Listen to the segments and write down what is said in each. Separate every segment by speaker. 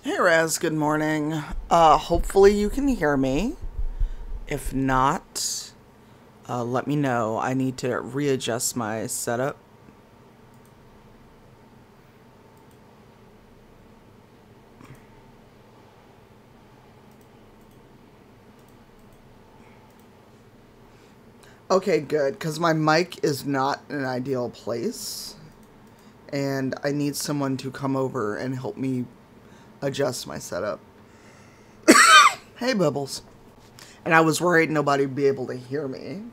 Speaker 1: Hey Raz, good morning. Hopefully you can hear me. If not, let me know. I need to readjust my setup. Okay, good, because my mic is not in an ideal place, and I need someone to come over and help me adjust my setup. Hey, Bubbles. And I was worried nobody would be able to hear me.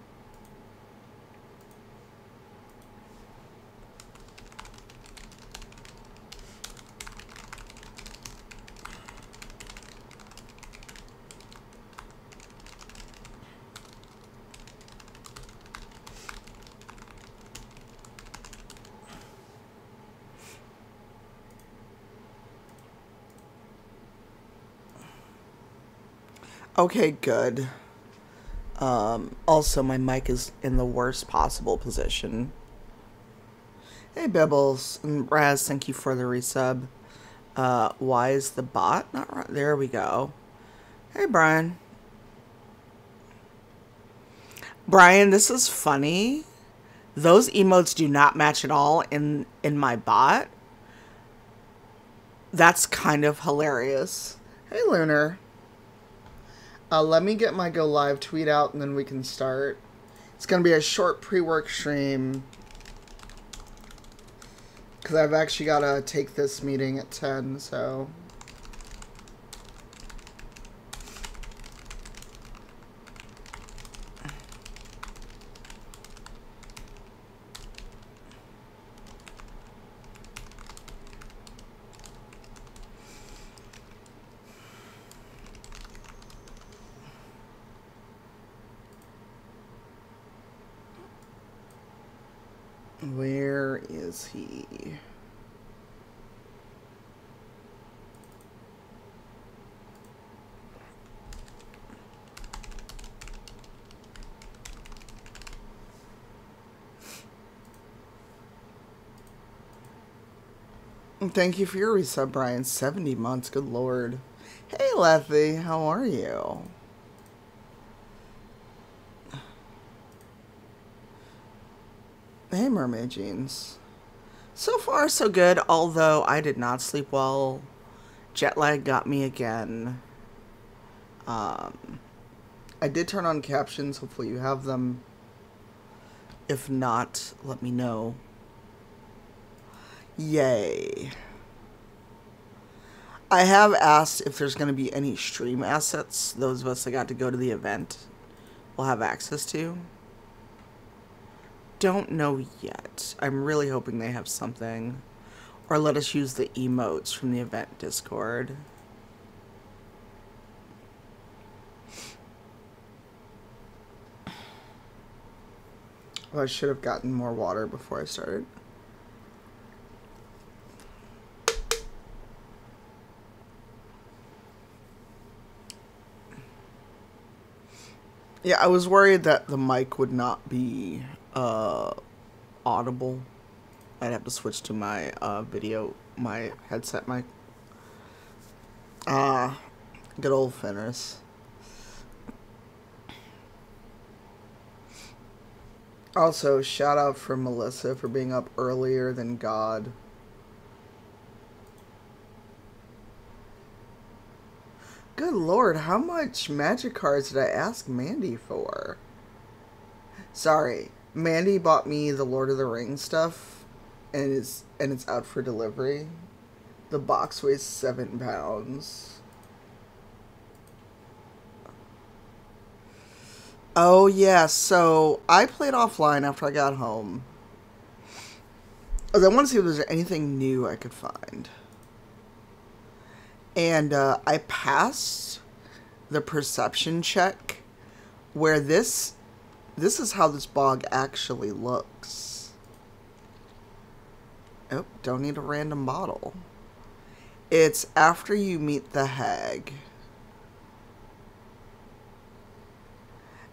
Speaker 1: Okay, good. Also, my mic is in the worst possible position. Hey, Bibbles and Raz, thank you for the resub. Why is the bot not right? There we go. Hey, Brian. Brian, this is funny. Those emotes do not match at all in my bot. That's kind of hilarious. Hey, Lunar. Let me get my go live tweet out and then we can start. It's going to be a short pre-work stream because I've actually got to take this meeting at 10, so... Where is he? Thank you for your resub, Brian. 70 months, good lord. Hey, Lethy, how are you? Hey, Mermaid Jeans. So far, so good, although I did not sleep well. Jet lag got me again. I did turn on captions. Hopefully you have them. If not, let me know. Yay. I have asked if there's going to be any stream assets those of us that got to go to the event will have access to. Don't know yet. I'm really hoping they have something. Or let us use the emotes from the event Discord. Oh, I should have gotten more water before I started. Yeah, I was worried that the mic would not be audible. I'd have to switch to my my headset mic. Good old Fenris. Also, shout out for Melissa for being up earlier than God. Good lord, how much magic cards did I ask Mandy for? Sorry, Mandy bought me the Lord of the Rings stuff, and it's out for delivery. The box weighs 7 pounds. Oh yeah, so I played offline after I got home. I want to see if there's anything new I could find. And I passed the perception check where this is how this bog actually looks. Oh, don't need a random bottle. It's after you meet the hag.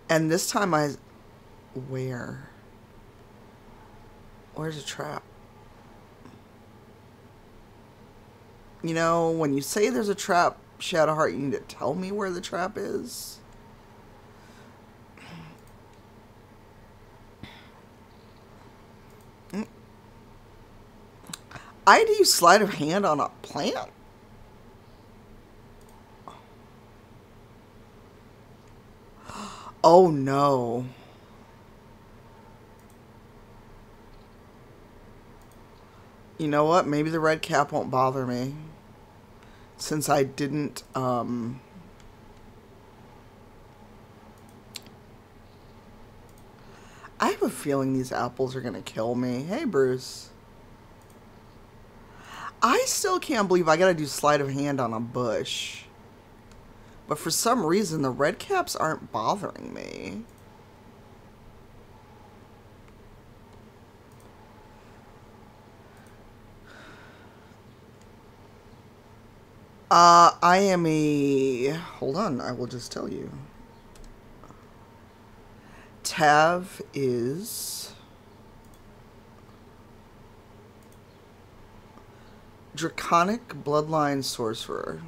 Speaker 1: And this time where's a trap? You know, when you say there's a trap, Shadowheart, you need to tell me where the trap is. I had to use sleight of hand on a plant? Oh no. You know what? Maybe the red cap won't bother me. Since I didn't, I have a feeling these apples are gonna kill me. Hey, Bruce. I still can't believe I gotta do sleight of hand on a bush. But for some reason, the red caps aren't bothering me. I am a... Hold on, I will just tell you. Tav is... Draconic Bloodline Sorcerer.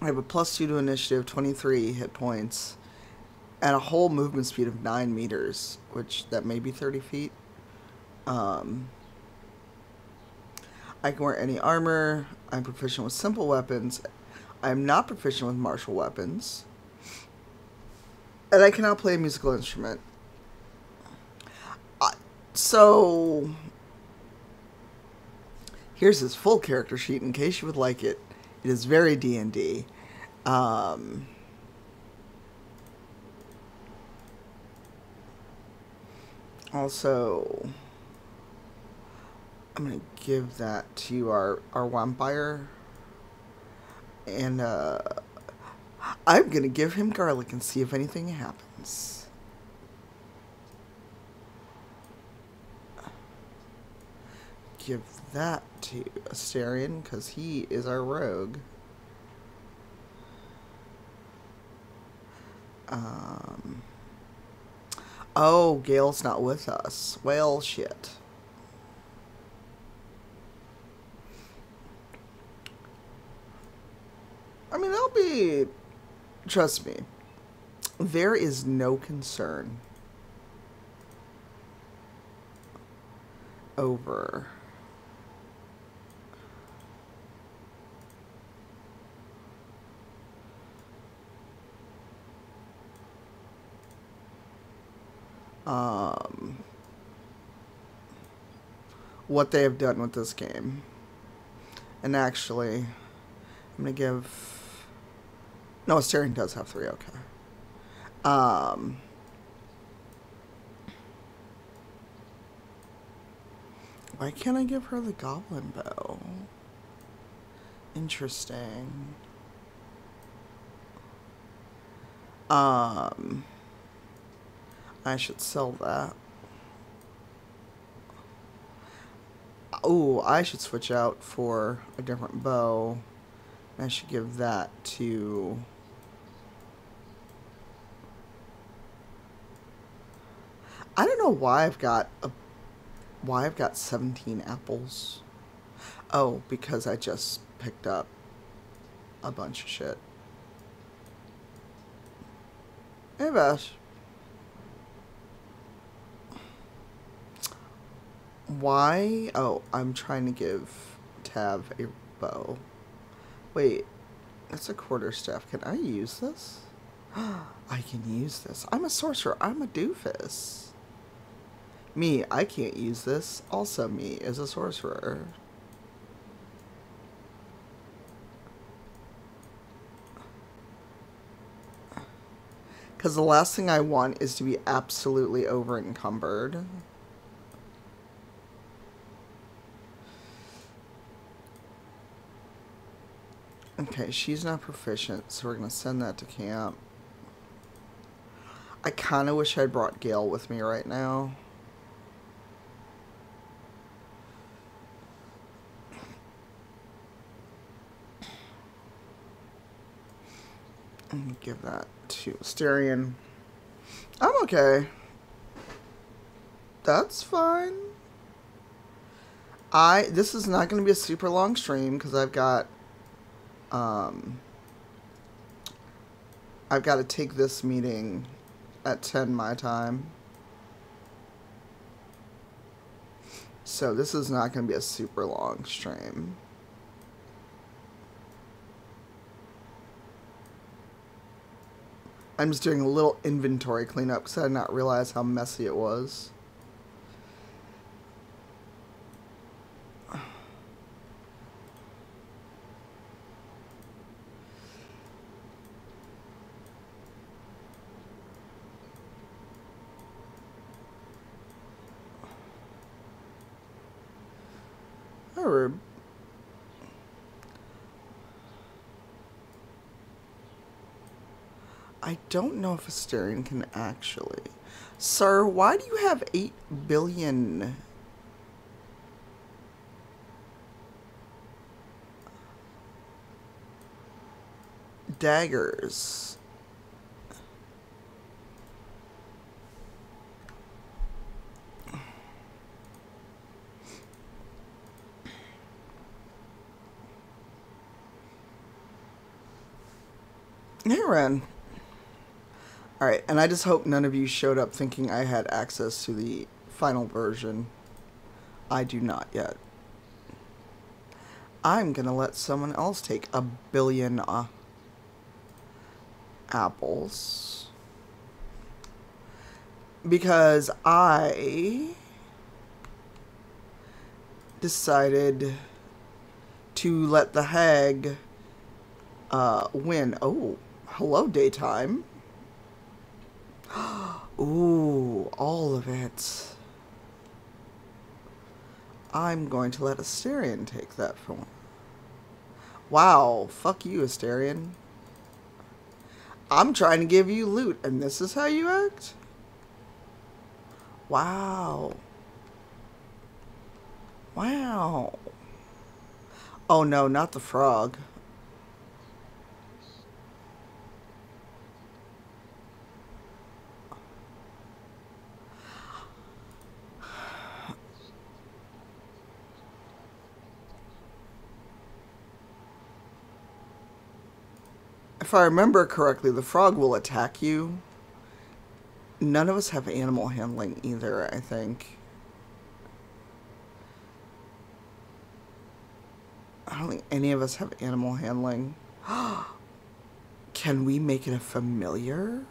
Speaker 1: I have a +2 to initiative, 23 hit points, and a whole movement speed of 9 meters, which that may be 30 feet. I can wear any armor. I'm proficient with simple weapons. I'm not proficient with martial weapons. And I cannot play a musical instrument. So, here's his full character sheet in case you would like it. It is very D&D. Also, I'm going to give that to our vampire. And I'm going to give him garlic and see if anything happens. Give that to Astarion because he is our rogue. Oh, Gale's not with us. Well, shit. I mean, that'll be... Trust me. There is no concern over... what they have done with this game. And actually, I'm going to give... No, Astarion does have 3, okay. Why can't I give her the Goblin Bow? Interesting. I should sell that. Oh, I should switch out for a different bow. I should give that to... I don't know why I've got 17 apples. Oh, because I just picked up a bunch of shit. Hey, Vash. Why? Oh, I'm trying to give Tav a bow. Wait, that's a quarterstaff. Can I use this? I can use this. I'm a sorcerer. I'm a doofus. Me, I can't use this. Also, me is a sorcerer. Because the last thing I want is to be absolutely over encumbered. Okay, she's not proficient, so we're going to send that to camp. I kind of wish I'd brought Gale with me right now. I'm going to give that to Astarion. I'm okay. That's fine. This is not going to be a super long stream because I've got to take this meeting at 10 my time. So this is not going to be a super long stream. I'm just doing a little inventory cleanup because I did not realize how messy it was. I don't know if Asterion can actually. Sir, why do you have 8 billion? Daggers? Hey, Ren. Alright, and I just hope none of you showed up thinking I had access to the final version. I do not yet. I'm gonna let someone else take 1 billion apples. Because I decided to let the hag win. Oh, hello, daytime. Ooh, all of it. I'm going to let Asterion take that from. Wow, fuck you, Asterion. I'm trying to give you loot, and this is how you act? Wow. Wow. Oh no, not the frog. If I remember correctly, the frog will attack you. None of us have animal handling either, I think. I don't think any of us have animal handling. Can we make it a familiar?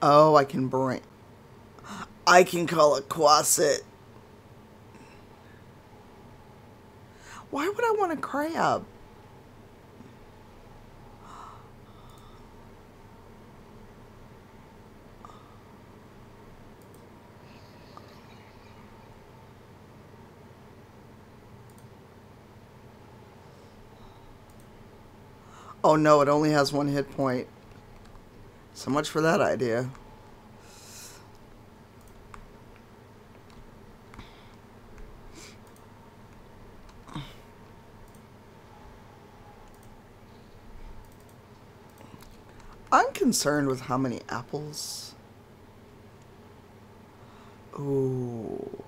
Speaker 1: Oh, I can bring... I can call it Quasit. Why would I want a crab? Oh no, it only has 1 hit point. So much for that idea. I'm concerned with how many apples. Ooh.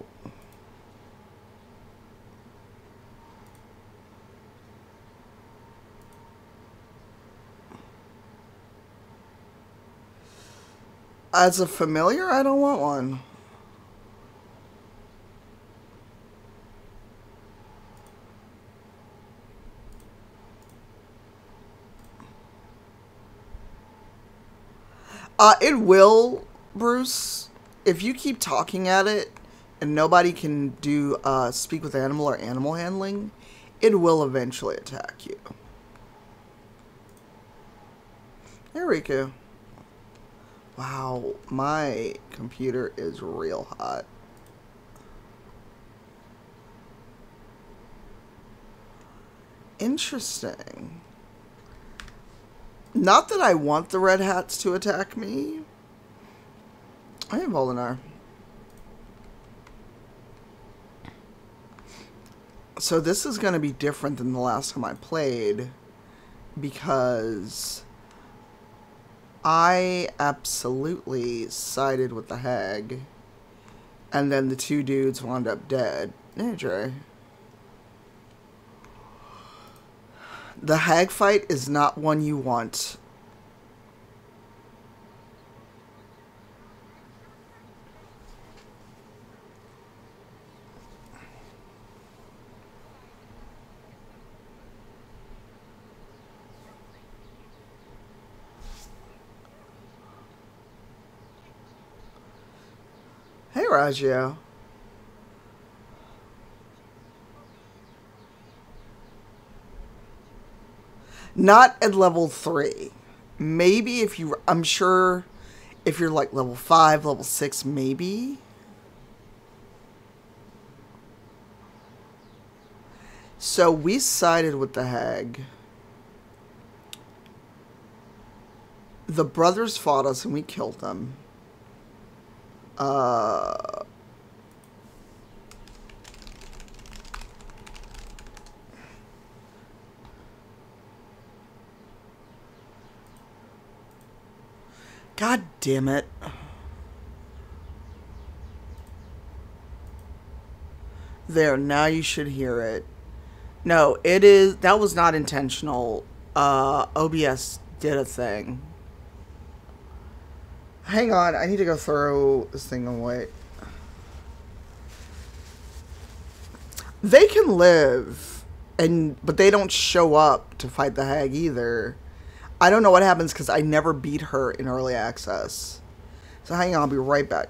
Speaker 1: As a familiar, I don't want one. It will, Bruce. If you keep talking at it and nobody can do speak with animal or animal handling, it will eventually attack you. Hey, Riku. Wow, my computer is real hot. Interesting. Not that I want the Red Hats to attack me. I am Volinar. So this is going to be different than the last time I played, because I absolutely sided with the hag, and then the two dudes wound up dead. Hey, Dre. The hag fight is not one you want. Hey, Raggio. Not at level 3. Maybe if you... I'm sure if you're like level 5, level 6, maybe. So we sided with the hag. The brothers fought us and we killed them. God damn it. There, now you should hear it. No, it is... That was not intentional. OBS did a thing. Hang on, I need to go throw this thing away. They can live, but they don't show up to fight the hag either. I don't know what happens because I never beat her in early access. So hang on, I'll be right back.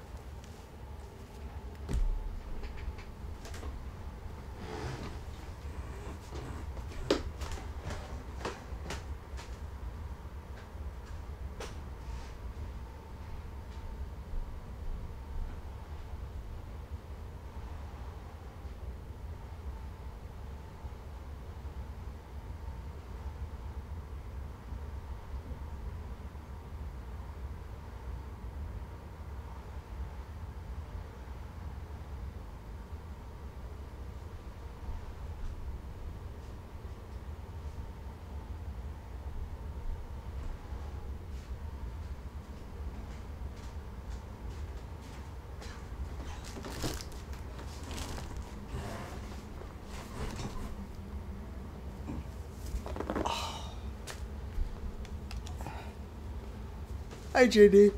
Speaker 1: Hi, JD.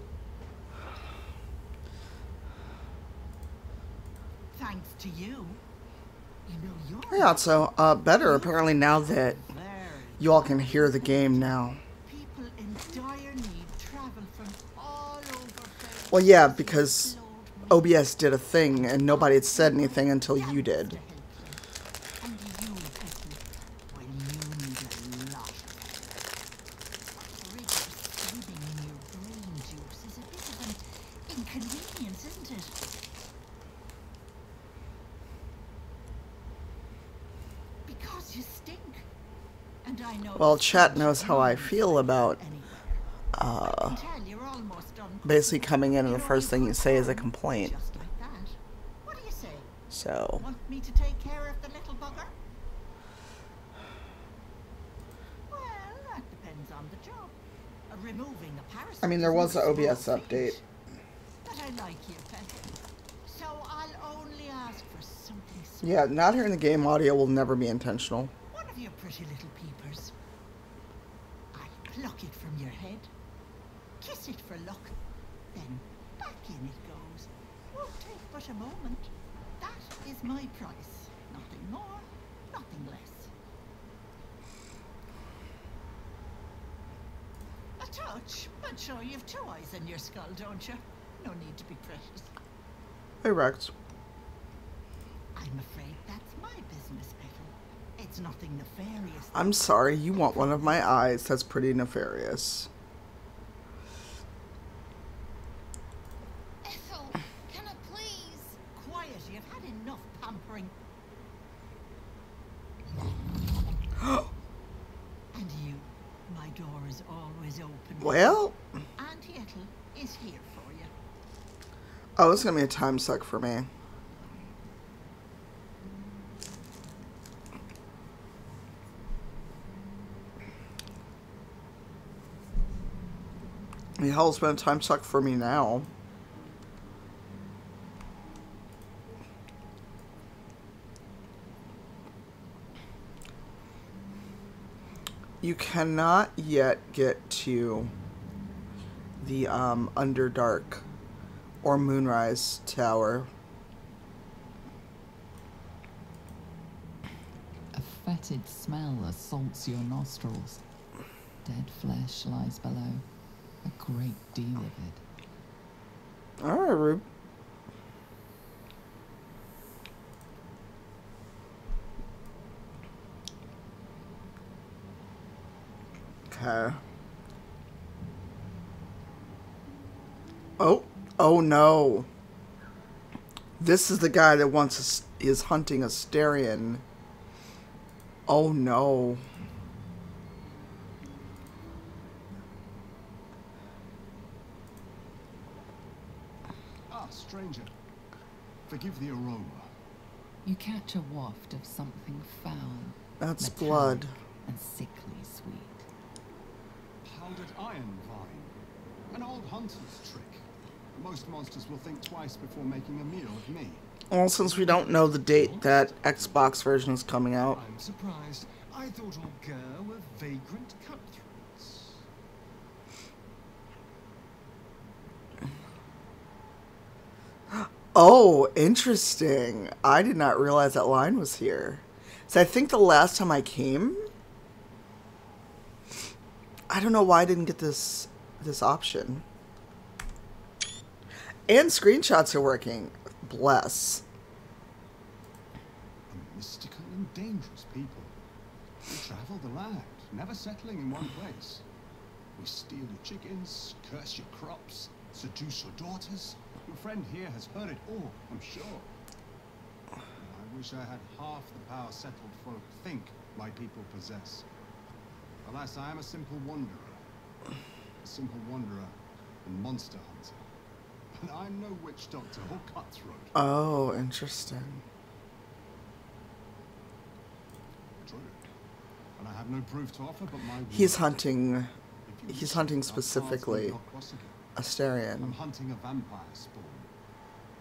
Speaker 2: Thanks to you. You know you're...
Speaker 1: Yeah, so, better apparently now that you all can hear the game now.
Speaker 2: People in dire need travel from all over.
Speaker 1: Well, yeah, because OBS did a thing and nobody had said anything until you did.
Speaker 2: And you, well, you need a lot. River swimming in your brain juice is a bit of an inconvenience, isn't it? Because you stink. And I know...
Speaker 1: Well, chat knows how I feel about, basically coming in and the first thing you say is a complaint.
Speaker 2: Just like that. What do you say?
Speaker 1: So...
Speaker 2: Want me to take care of the little bugger? Well, that depends on the job. Removing a parasite.
Speaker 1: I mean, there was an
Speaker 2: is no
Speaker 1: OBS
Speaker 2: small
Speaker 1: update.
Speaker 2: feat. But I like you, pet. So I'll only ask for something small.
Speaker 1: Yeah, not hearing the game audio will never be intentional.
Speaker 2: One of your pretty little peepers. I'll pluck it from your head. Kiss it for luck. Then back in it goes. Won't take but a moment. That is my price. Nothing more, nothing less. A touch, but sure you've 2 eyes in your skull, don't you? No need to be precious.
Speaker 1: Hey, Rex.
Speaker 2: I'm afraid that's my business, Petal. It's nothing nefarious.
Speaker 1: I'm sorry, you want one of my eyes. That's pretty nefarious.
Speaker 3: Ethel, can I please?
Speaker 2: Quiet, you've had enough pampering. And you, my door is always open.
Speaker 1: Well...
Speaker 2: Auntie Ethel is here for you.
Speaker 1: Oh, this is gonna be a time suck for me. The hell's been a time suck for me now? You cannot yet get to the Underdark or Moonrise Tower.
Speaker 4: A fetid smell assaults your nostrils. Dead flesh lies below. A great deal of it.
Speaker 1: Alright, Rube. Okay. Oh no. This is the guy that is hunting Astarion. Oh no.
Speaker 5: Ah, stranger. Forgive the aroma.
Speaker 4: You catch a waft of something foul.
Speaker 1: That's
Speaker 4: metallic,
Speaker 1: blood.
Speaker 4: And sickly sweet.
Speaker 5: Powdered iron vine. An old hunter's trick. Most monsters will think twice before making a meal of me.
Speaker 1: Well, since we don't know the date that Xbox version is coming out.
Speaker 5: I'm surprised. I thought all Ger were vagrant cutthroats.
Speaker 1: Oh, interesting. I did not realize that line was here. So I think the last time I came, I don't know why I didn't get this option. And screenshots are working. Bless.
Speaker 5: A mystical and dangerous people. We travel the land, never settling in one place. We steal your chickens, curse your crops, seduce your daughters. Your friend here has heard it all, I'm sure. I wish I had half the power settled folk think my people possess. Alas, I am a simple wanderer. A simple wanderer and monster hunter. And I'm no witch doctor or cutthroat.
Speaker 1: Oh, interesting.
Speaker 5: True. And I have no proof to offer but my word.
Speaker 1: He's hunting
Speaker 5: If you
Speaker 1: he's
Speaker 5: wish,
Speaker 1: hunting
Speaker 5: our paths may
Speaker 1: specifically
Speaker 5: not cross again. I'm
Speaker 1: Astarion.
Speaker 5: hunting a vampire spawn.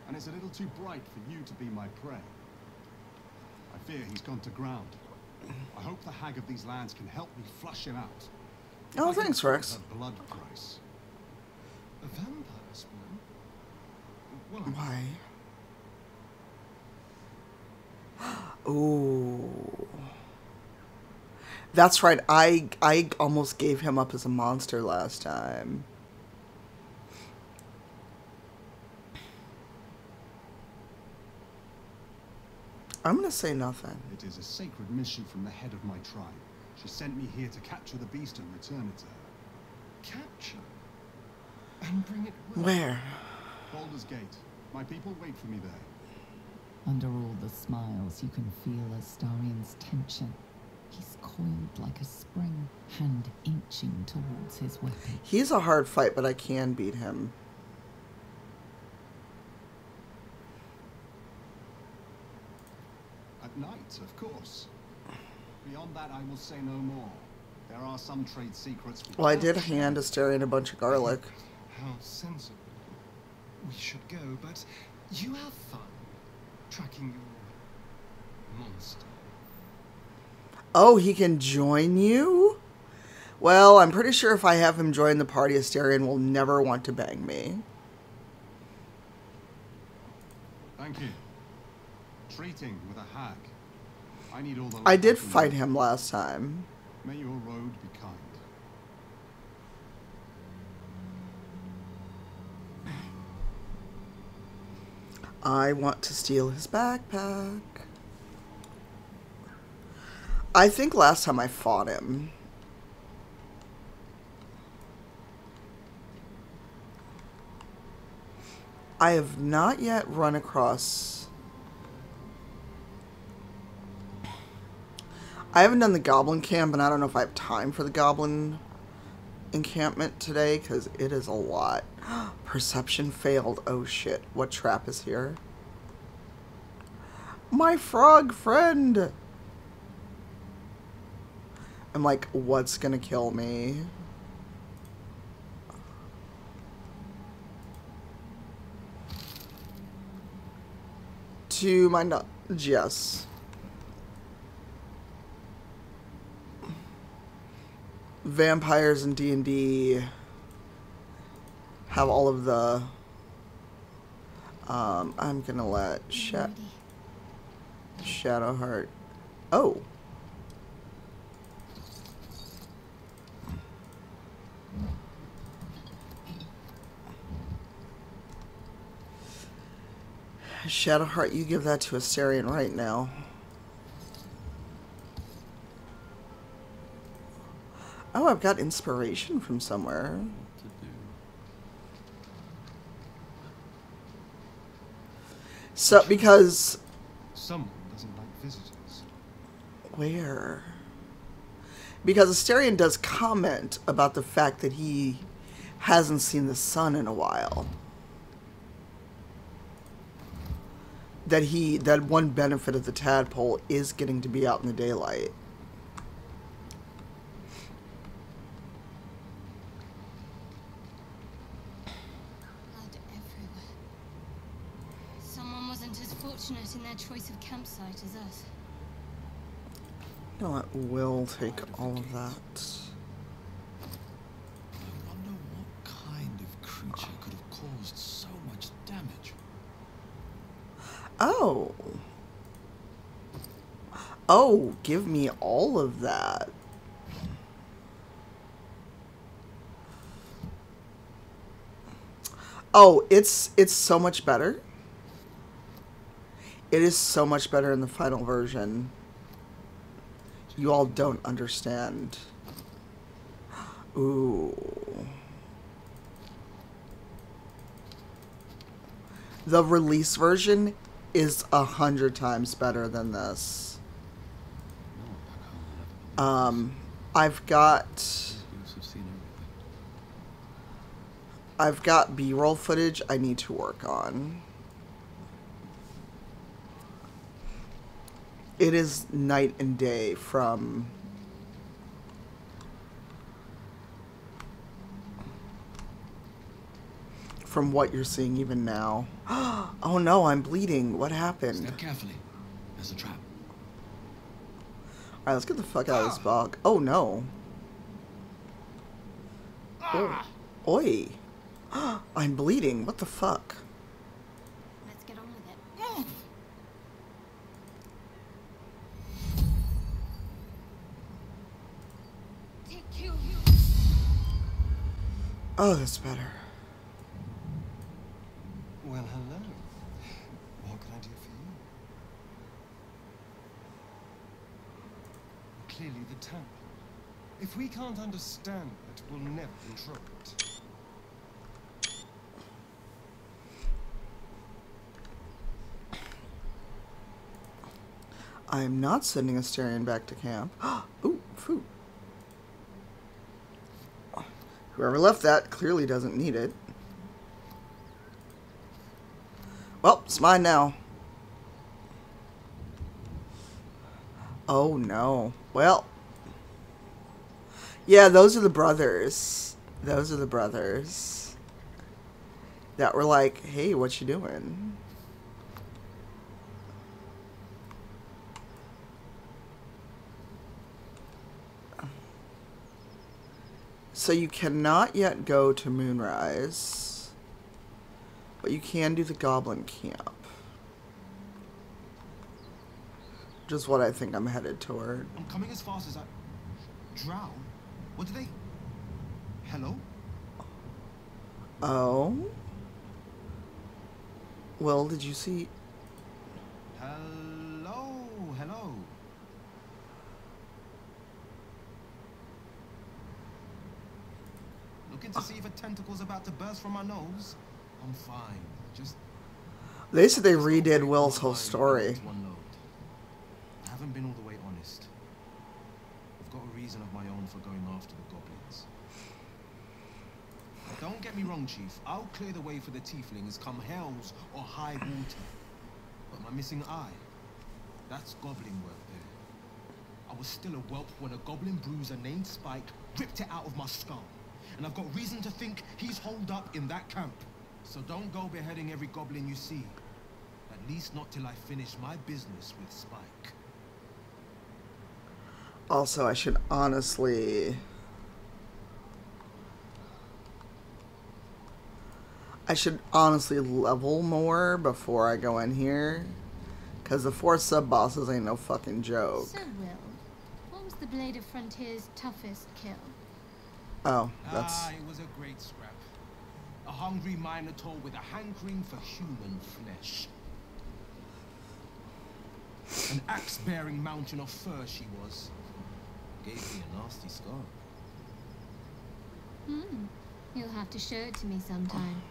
Speaker 5: And it's a little too bright for you to be my prey. I fear he's gone to ground. I hope the hag of these lands can help me flush him out. If
Speaker 1: Oh,
Speaker 5: I can
Speaker 1: thanks,
Speaker 5: afford
Speaker 1: Rex.
Speaker 5: a blood price. A vampire spawn? Well,
Speaker 1: Why? Ooh. That's right. I almost gave him up as a monster last time. I'm gonna say nothing.
Speaker 5: it is a sacred mission from the head of my tribe. She sent me here to capture the beast and return it to her. Capture? And bring it
Speaker 1: Where?
Speaker 5: Baldur's Gate. My people wait for me there.
Speaker 4: Under all the smiles, you can feel Astarion's tension. He's coiled like a spring, hand inching towards his weapon.
Speaker 1: He's a hard fight, but I can beat him.
Speaker 5: At night, of course. Beyond that, I will say no more. There are some trade secrets.
Speaker 1: Well, I did hand Astarion a bunch of garlic.
Speaker 5: How sensible. We should go, but you have fun tracking your monster.
Speaker 1: Oh, he can join you? Well, I'm pretty sure if I have him join the party, Astarion will never want to bang me.
Speaker 5: Thank you. Treating with a hag. I need all the
Speaker 1: I
Speaker 5: luck
Speaker 1: did
Speaker 5: can
Speaker 1: fight
Speaker 5: give.
Speaker 1: him last time.
Speaker 5: May your road be kind.
Speaker 1: I want to steal his backpack. I think last time I fought him. I have not yet run across... I haven't done the goblin camp, and I don't know if I have time for the goblin encampment today, because it is a lot. Perception failed. Oh shit. What trap is here? My frog friend! I'm like, what's gonna kill me? To my knowledge, yes. Vampires in D&D have all of the... I'm gonna let Shadowheart... Oh! Shadowheart, you give that to Astarion right now. Oh, I've got inspiration from somewhere. So, because...
Speaker 5: Someone doesn't like visitors.
Speaker 1: Where? Because Astarion does comment about the fact that he hasn't seen the sun in a while. That one benefit of the tadpole is getting to be out in the daylight.
Speaker 3: Blood everywhere. Someone wasn't as fortunate in their choice of campsite as us.
Speaker 1: You know what? We'll take all of that.
Speaker 6: I wonder what kind of creature could have caused so much damage.
Speaker 1: Oh. Oh, give me all of that. Oh, it's so much better. It is so much better in the final version. You all don't understand. Ooh. The release version is 100 times better than this. I've got B-roll footage I need to work on. It is night and day from what you're seeing even now. Oh no, I'm bleeding. What happened?
Speaker 6: Step carefully. There's a trap.
Speaker 1: Alright, let's get the fuck out of this bog. Oh no. Oh. Oi. I'm bleeding. What the fuck?
Speaker 3: Let's get on with it.
Speaker 1: Oh, that's better.
Speaker 5: Well, hello. What can I do for you? Clearly the temple. If we can't understand it, we'll never control it.
Speaker 1: I am not sending Astarion back to camp. Ooh, food. Whoever left that clearly doesn't need it. Well, it's mine now. Oh no. Well. Yeah, those are the brothers. Those are the brothers that were like, hey, what you doing? So you cannot yet go to Moonrise, but you can do the Goblin Camp, which is what I think I'm headed toward.
Speaker 5: I'm coming as fast as I... Drow? What do they... Hello?
Speaker 1: Oh? Well, did you see...
Speaker 5: Hello? Hello? Looking to see if a tentacle's about to burst from my nose? I'm fine. Just...
Speaker 1: They said they redid Will's whole story.
Speaker 5: I haven't been all the way honest. I've got a reason of my own for going after the goblins. Don't get me wrong, Chief. I'll clear the way for the tieflings come hells or high water. But my missing eye, that's goblin work there. I was still a whelp when a goblin bruiser named Spike ripped it out of my skull. And I've got reason to think he's holed up in that camp. So don't go beheading every goblin you see. That
Speaker 6: At least not till I finish my business with Spike.
Speaker 1: Also, I should honestly level more before I go in here. Because the 4 sub-bosses ain't no fucking joke.
Speaker 3: So, Will, what was the Blade of Frontier's toughest kill?
Speaker 1: Oh, that's...
Speaker 6: It was a great scrap. A hungry Minotaur with a hankering for human flesh. An axe-bearing mountain of fur she was. Gave me a nasty scar.
Speaker 3: You'll have to show it to me sometime.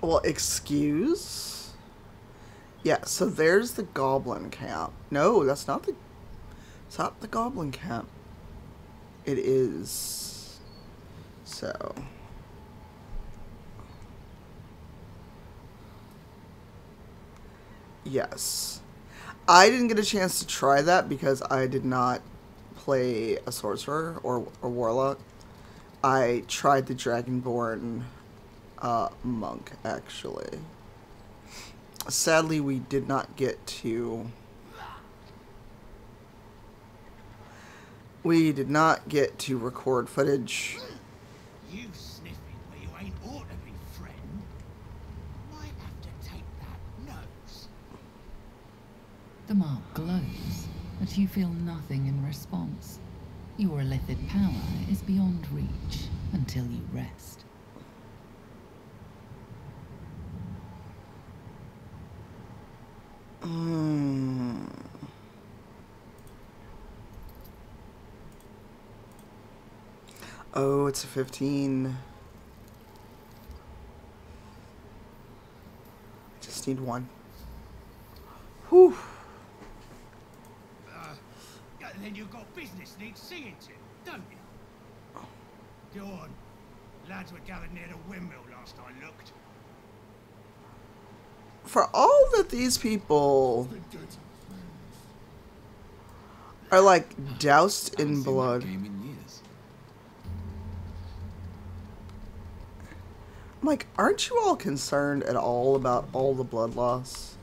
Speaker 1: Well, excuse? Yeah, so there's the goblin camp. No, that's not the... It's not the goblin camp. It is... So... Yes. I didn't get a chance to try that because I did not play a sorcerer or a warlock. I tried the Dragonborn monk, actually. Sadly, we did not get to... We did not get to record footage.
Speaker 7: You sniffing where you ain't ought to be, friend. Might have to take that nose.
Speaker 4: The mark glows, but you feel nothing in response. Your illithid power is beyond reach until you rest.
Speaker 1: Oh, it's a 15. Just need one. Whew.
Speaker 7: And then you've got business needs seeing to, don't you? Go on. Lads were gathered near the windmill last I looked.
Speaker 1: For all that these people are like doused in blood.
Speaker 6: Game in years.
Speaker 1: I'm like, aren't you all concerned at all about all the blood loss?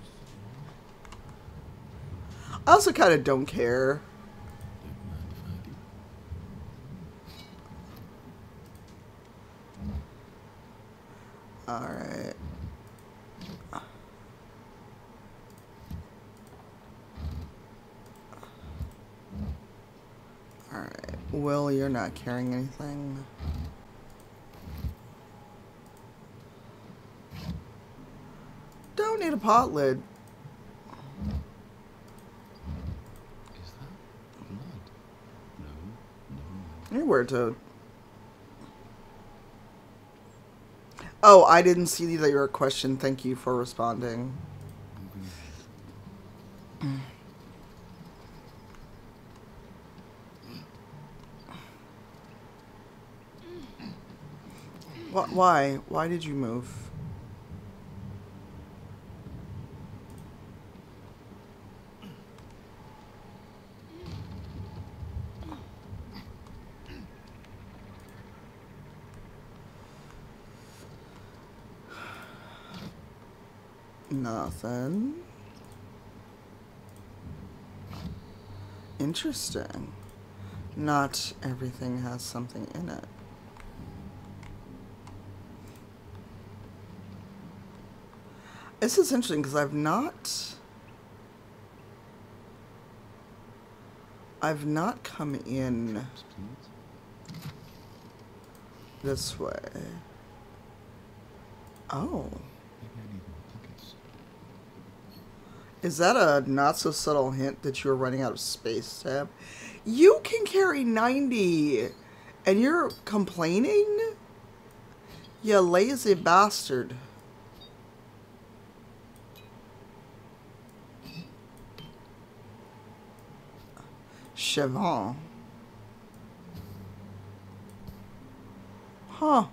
Speaker 1: I also kind of don't care. Alright. Alright. Will, you're not carrying anything. Don't need a pot lid.
Speaker 6: Is that blood? No.
Speaker 1: You're weird, Toad. Oh, I didn't see that you were a question. Thank you for responding. What? Why? Why did you move? Nothing. Interesting. Not everything has something in it. This is interesting because I've not come in this way. Oh. Is that a not so subtle hint that you're running out of space, Tab? You can carry 90 and you're complaining? You lazy bastard. Chevron. Huh.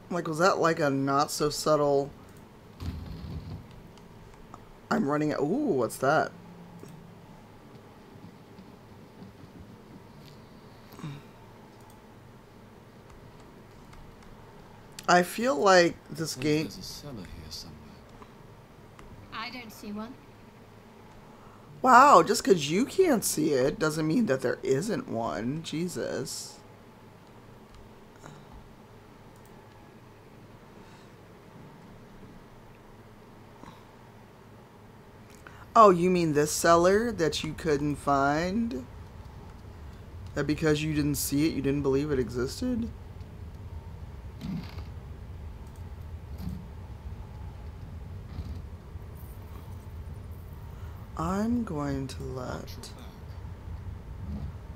Speaker 1: Like, was that like a not so subtle... I'm running... Ooh, what's that? I feel like this game...
Speaker 5: There's a cellar here somewhere.
Speaker 3: I don't see one.
Speaker 1: Wow, just because you can't see it doesn't mean that there isn't one. Jesus. Oh, you mean this cellar that you couldn't find? That because you didn't see it, you didn't believe it existed? I'm going to let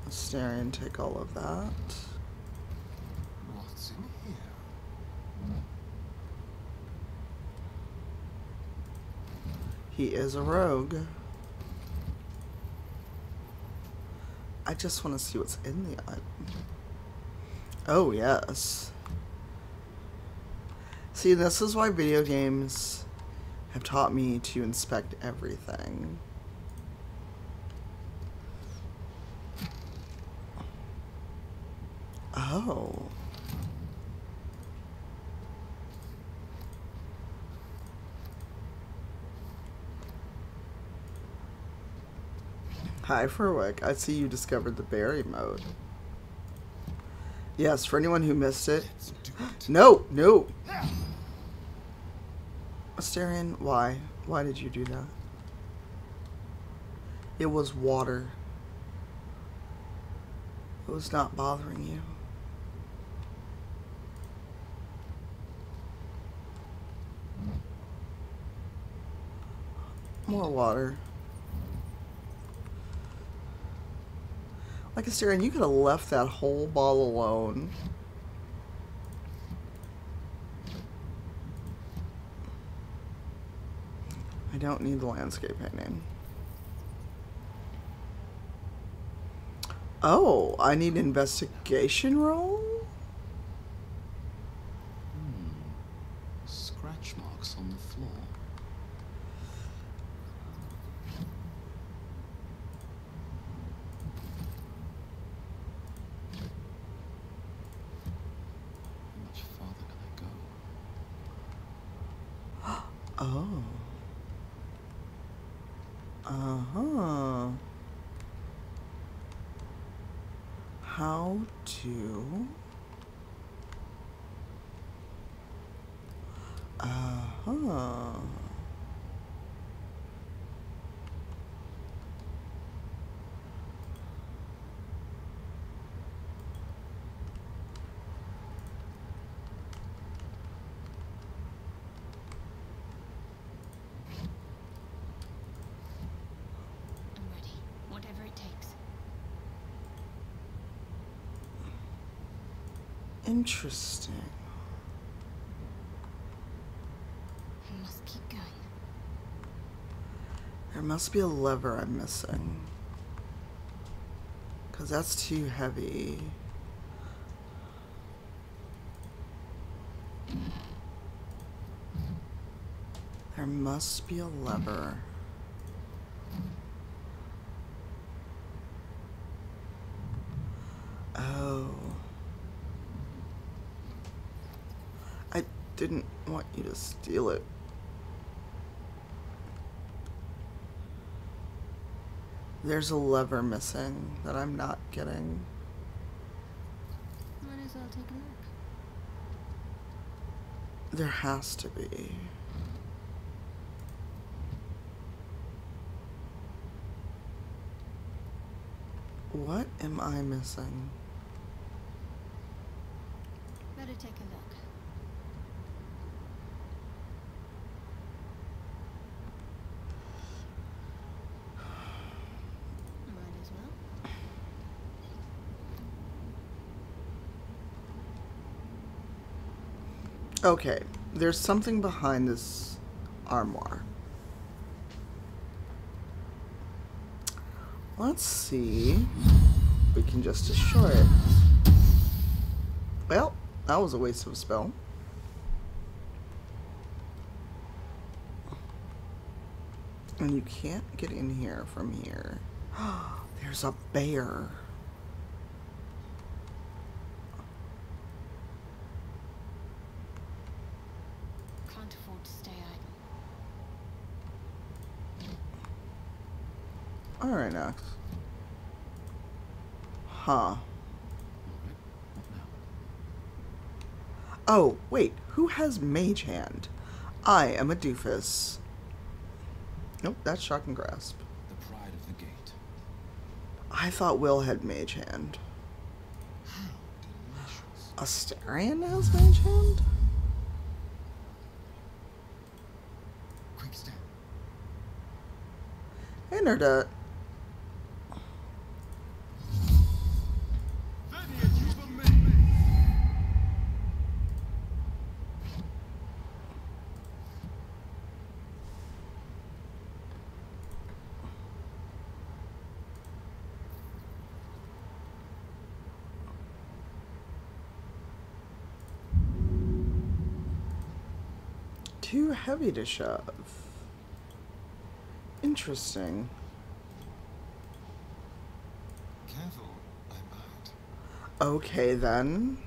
Speaker 1: Astarion take all of that.
Speaker 5: What's in here?
Speaker 1: He is a rogue. I just want to see what's in the item. Oh, yes. See, this is why video games have taught me to inspect everything. Oh. Hi, Furwick. I see you discovered the berry mode. Yes, for anyone who missed it. No, no. Astarion, why? Why did you do that? It was water. It was not bothering you. More water. Like Astarion, you could have left that whole ball alone. I don't need the landscape painting. Oh, I need investigation roll?
Speaker 5: Scratch marks on the floor. How much farther can I go?
Speaker 1: Oh. Uh-huh. How to... Uh-huh.
Speaker 3: I'm ready. Whatever it takes.
Speaker 1: Interesting.
Speaker 3: I must keep going.
Speaker 1: There must be a lever I'm missing. 'Cause that's too heavy. There must be a lever. Oh. I didn't want you to steal it. There's a lever missing that I'm not getting.
Speaker 3: Might as well take a look.
Speaker 1: There has to be. What am I missing?
Speaker 3: Better take a look. Might as well.
Speaker 1: Okay, there's something behind this armoire. Let's see. We can just destroy it. Well, that was a waste of a spell. And you can't get in here from here. There's a bear.
Speaker 3: Can't afford to stay idle.
Speaker 1: Alright, Nox. Huh.
Speaker 5: Alright, what now?
Speaker 1: Oh, wait. Who has Mage Hand? I am a doofus. Nope, that's Shock and Grasp.
Speaker 5: The pride of the gate.
Speaker 1: I thought Will had Mage Hand.
Speaker 5: How delicious.
Speaker 1: Astarion has Mage Hand?
Speaker 5: Quick step.
Speaker 1: Hey, Nerdette. Too heavy to shove. Interesting.
Speaker 5: Careful, I might.
Speaker 1: Okay then.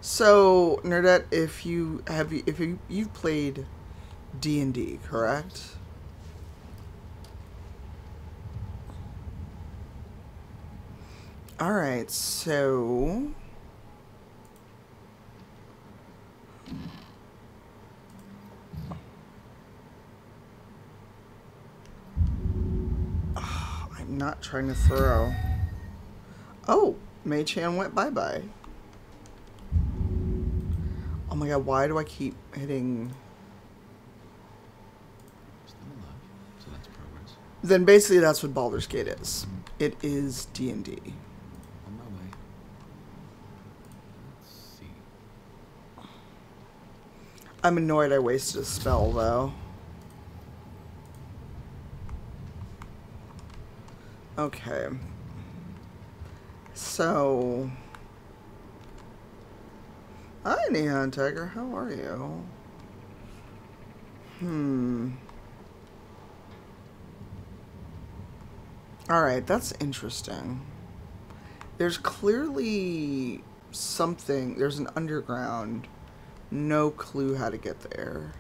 Speaker 1: So, Nerdette, if you've played D&D, correct? All right, so I'm not trying to throw. Oh, Mage Hand went bye-bye. Oh my god, why do I keep hitting?
Speaker 5: Still alive, so that's progress.
Speaker 1: Then basically that's what Baldur's Gate is. It is D&D.
Speaker 5: On my way. Let's see.
Speaker 1: I'm annoyed I wasted a spell, though. Okay. So... Hi, Neon Tiger. How are you? Alright, that's interesting. There's clearly something... There's an underground... No clue how to get there.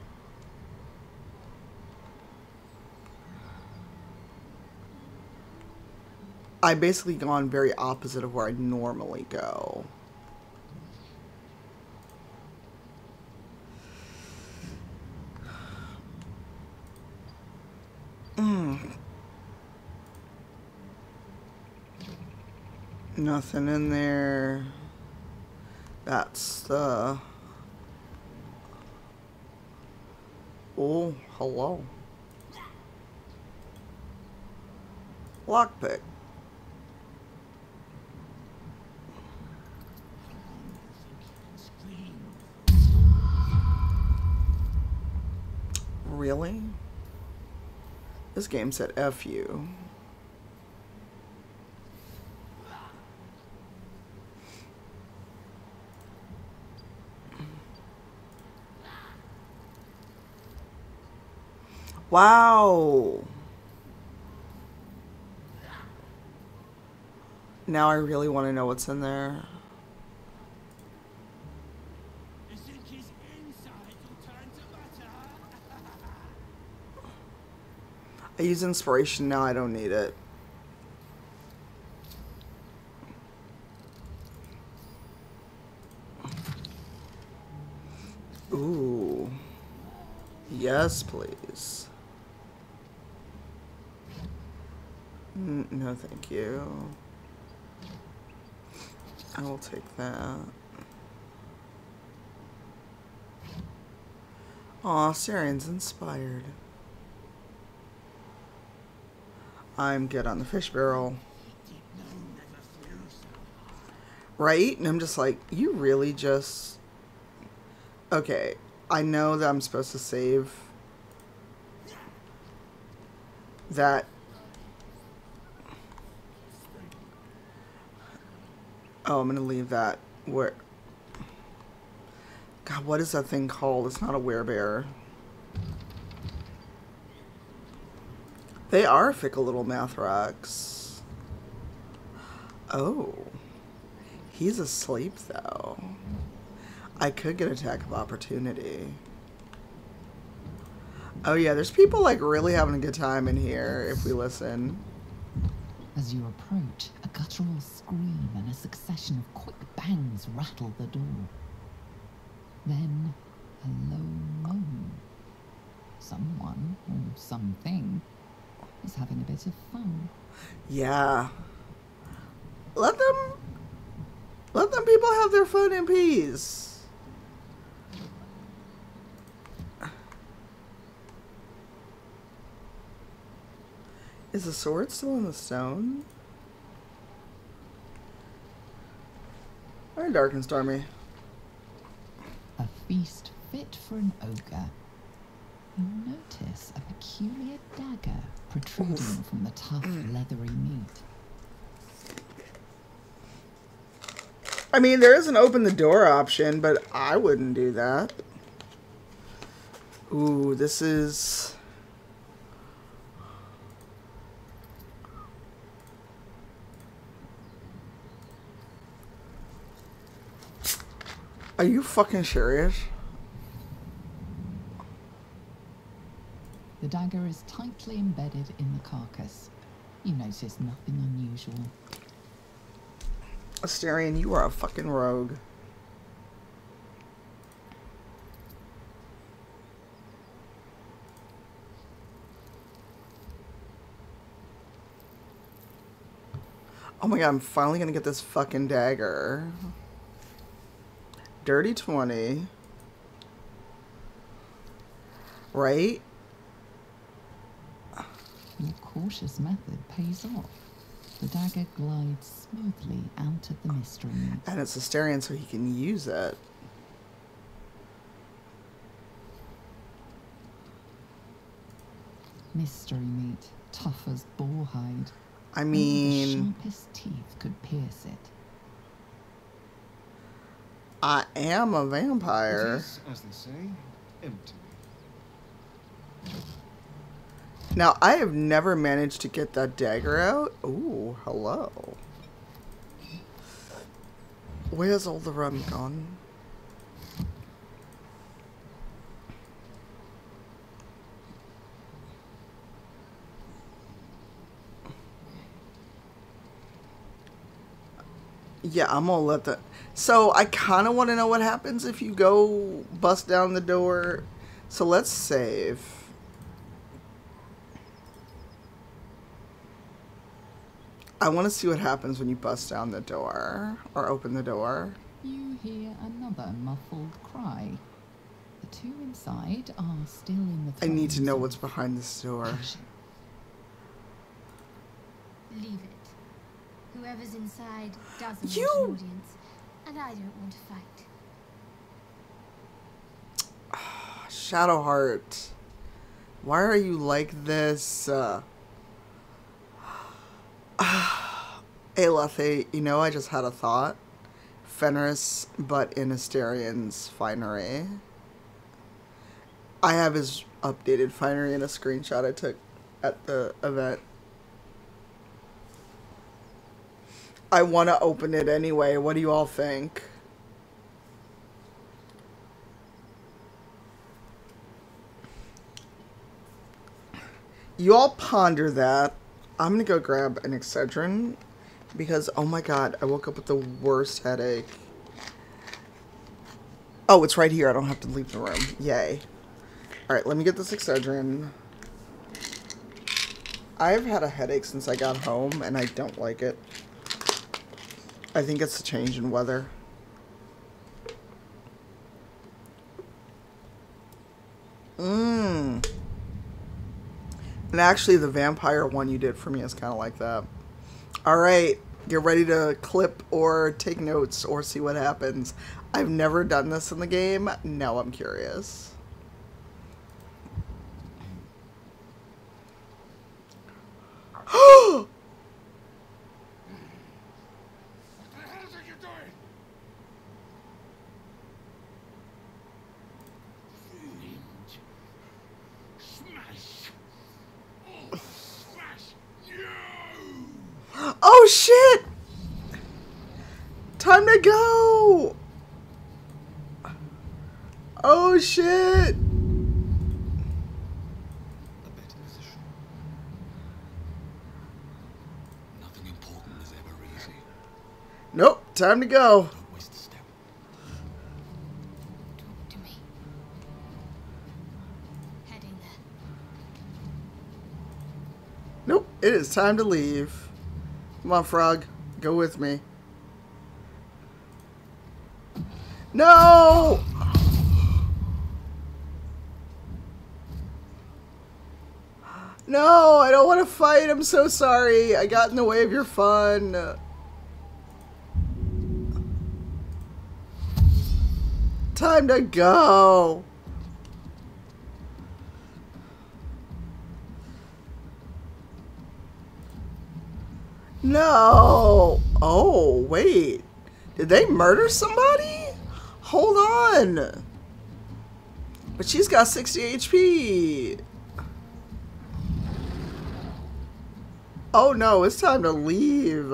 Speaker 1: I basically gone very opposite of where I normally go. Nothing in there. That's the... Oh, hello. Lockpick. Really? This game said F you. Wow. Now I really want to know what's in there.
Speaker 7: You think his insides will turn to butter?
Speaker 1: I use inspiration now, I don't need it. Ooh. Yes, please. No, thank you. I will take that. Aw, Sarion's inspired. I'm good on the fish barrel. Right? And I'm just like, you really just... Okay, I know that I'm supposed to save that. Oh, I'm gonna leave that where... God, what is that thing called? It's not a werebear. They are fickle little Mathrax. Oh. He's asleep, though. I could get attack of opportunity. Oh, yeah, there's people, like, really having a good time in here if we listen.
Speaker 4: As you approach, a guttural scream and a succession of quick bangs rattle the door. Then, a low moan. Someone, or something, is having a bit of fun.
Speaker 1: Yeah. Let them people have their fun in peace. Is the sword still in the stone? Alright, dark and stormy.
Speaker 4: A feast fit for an ogre. You notice a peculiar dagger protruding from the tough, leathery meat.
Speaker 1: I mean, there is an open the door option, but I wouldn't do that. Ooh, this is... Are you fucking serious?
Speaker 4: The dagger is tightly embedded in the carcass. You notice nothing unusual.
Speaker 1: Astarion, you are a fucking rogue. Oh my god, I'm finally gonna get this fucking dagger. Dirty 20. Right?
Speaker 4: Your cautious method pays off. The dagger glides smoothly out of the mystery meat.
Speaker 1: And it's Astarion, so he can use it.
Speaker 4: Mystery meat, tough as boar hide.
Speaker 1: I
Speaker 4: Only
Speaker 1: mean...
Speaker 4: the sharpest teeth could pierce it.
Speaker 1: I am a
Speaker 5: It
Speaker 1: vampire.
Speaker 5: is, as they say, empty.
Speaker 1: Now, I have never managed to get that dagger out. Ooh, hello. Where's all the rum gone? Yeah, I'm gonna let that... So, I kind of want to know what happens if you go bust down the door. So, let's save. I want to see what happens when you bust down the door. Or open the door.
Speaker 4: You hear another muffled cry. The two inside are still in the
Speaker 1: I need to
Speaker 4: throes
Speaker 1: know
Speaker 4: of
Speaker 1: what's behind this door.
Speaker 4: passion.
Speaker 3: Leave it. Whoever's inside doesn't
Speaker 1: You-
Speaker 3: want an audience, and I don't want to fight.
Speaker 1: Shadowheart. Why are you like this? Alethi, you know, I just had a thought. Fenris, but in Astarion's finery. I have his updated finery in a screenshot I took at the event. I want to open it anyway. What do you all think? You all ponder that. I'm going to go grab an Excedrin because, oh my god, I woke up with the worst headache. Oh, it's right here. I don't have to leave the room. Yay. Alright, let me get this Excedrin. I've had a headache since I got home, and I don't like it. I think it's a change in weather. And actually, the vampire one you did for me is kind of like that. Alright, get ready to clip or take notes or see what happens. I've never done this in the game. Now I'm curious.
Speaker 7: What the hell are you doing?
Speaker 1: shit! Time to go! Oh shit!
Speaker 5: A better position. Nothing important is ever easy.
Speaker 1: Nope, time to go.
Speaker 5: Don't waste a step.
Speaker 3: Talk to me. Heading there.
Speaker 1: Nope, it is time to leave. Come on, Frog, go with me. No! No, I don't want to fight. I'm so sorry. I got in the way of your fun. Time to go. No. Oh, wait. Did they murder somebody? Hold on. But she's got 60 HP. Oh no, it's time to leave.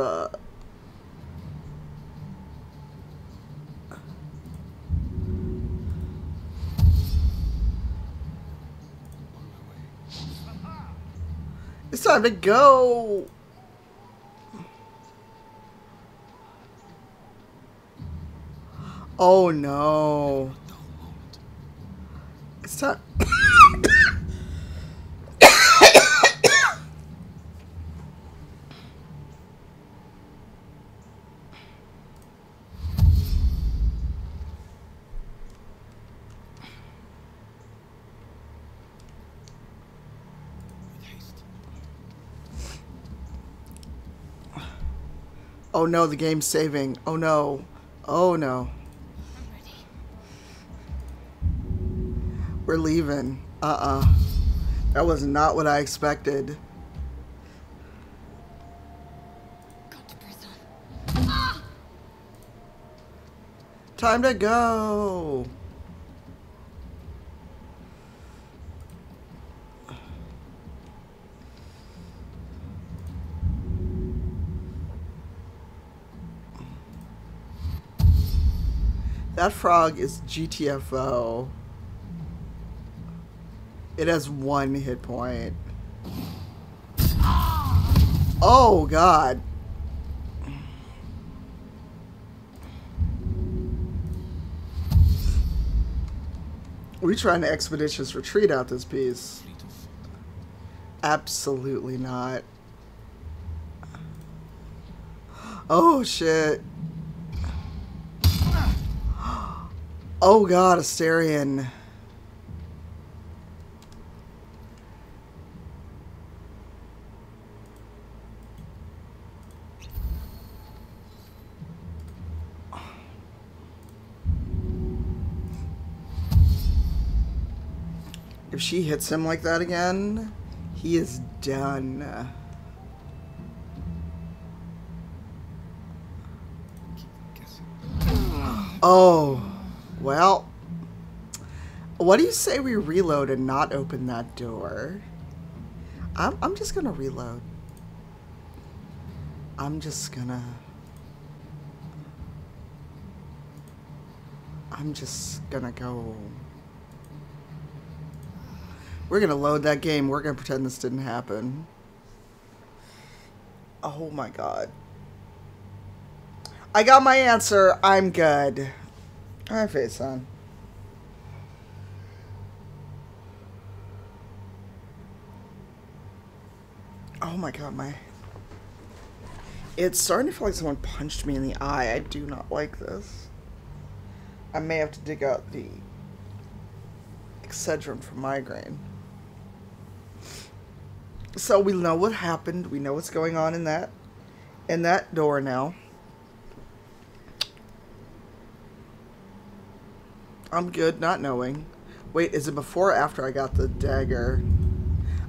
Speaker 1: It's time to go. Oh no. It's time. Oh no, the game's saving. Oh no. Oh no.
Speaker 3: I'm ready.
Speaker 1: We're leaving. That was not what I expected.
Speaker 3: Got to press on. Ah!
Speaker 1: Time to go. That frog is GTFO. It has 1 hit point. Oh god. We trying to expeditious retreat out this piece? Absolutely not. Oh shit. Oh god, Astarion. If she hits him like that again, he is done. Oh. Well, what do you say we reload and not open that door? I'm just gonna reload. I'm just gonna go. We're gonna load that game. We're gonna pretend this didn't happen. Oh my god. I got my answer. I'm good. Alright, face on. Oh my god, it's starting to feel like someone punched me in the eye. I do not like this. I may have to dig out the Excedrin for migraine. So we know what happened. We know what's going on in that door now. I'm good not knowing. Wait, is it before or after I got the dagger?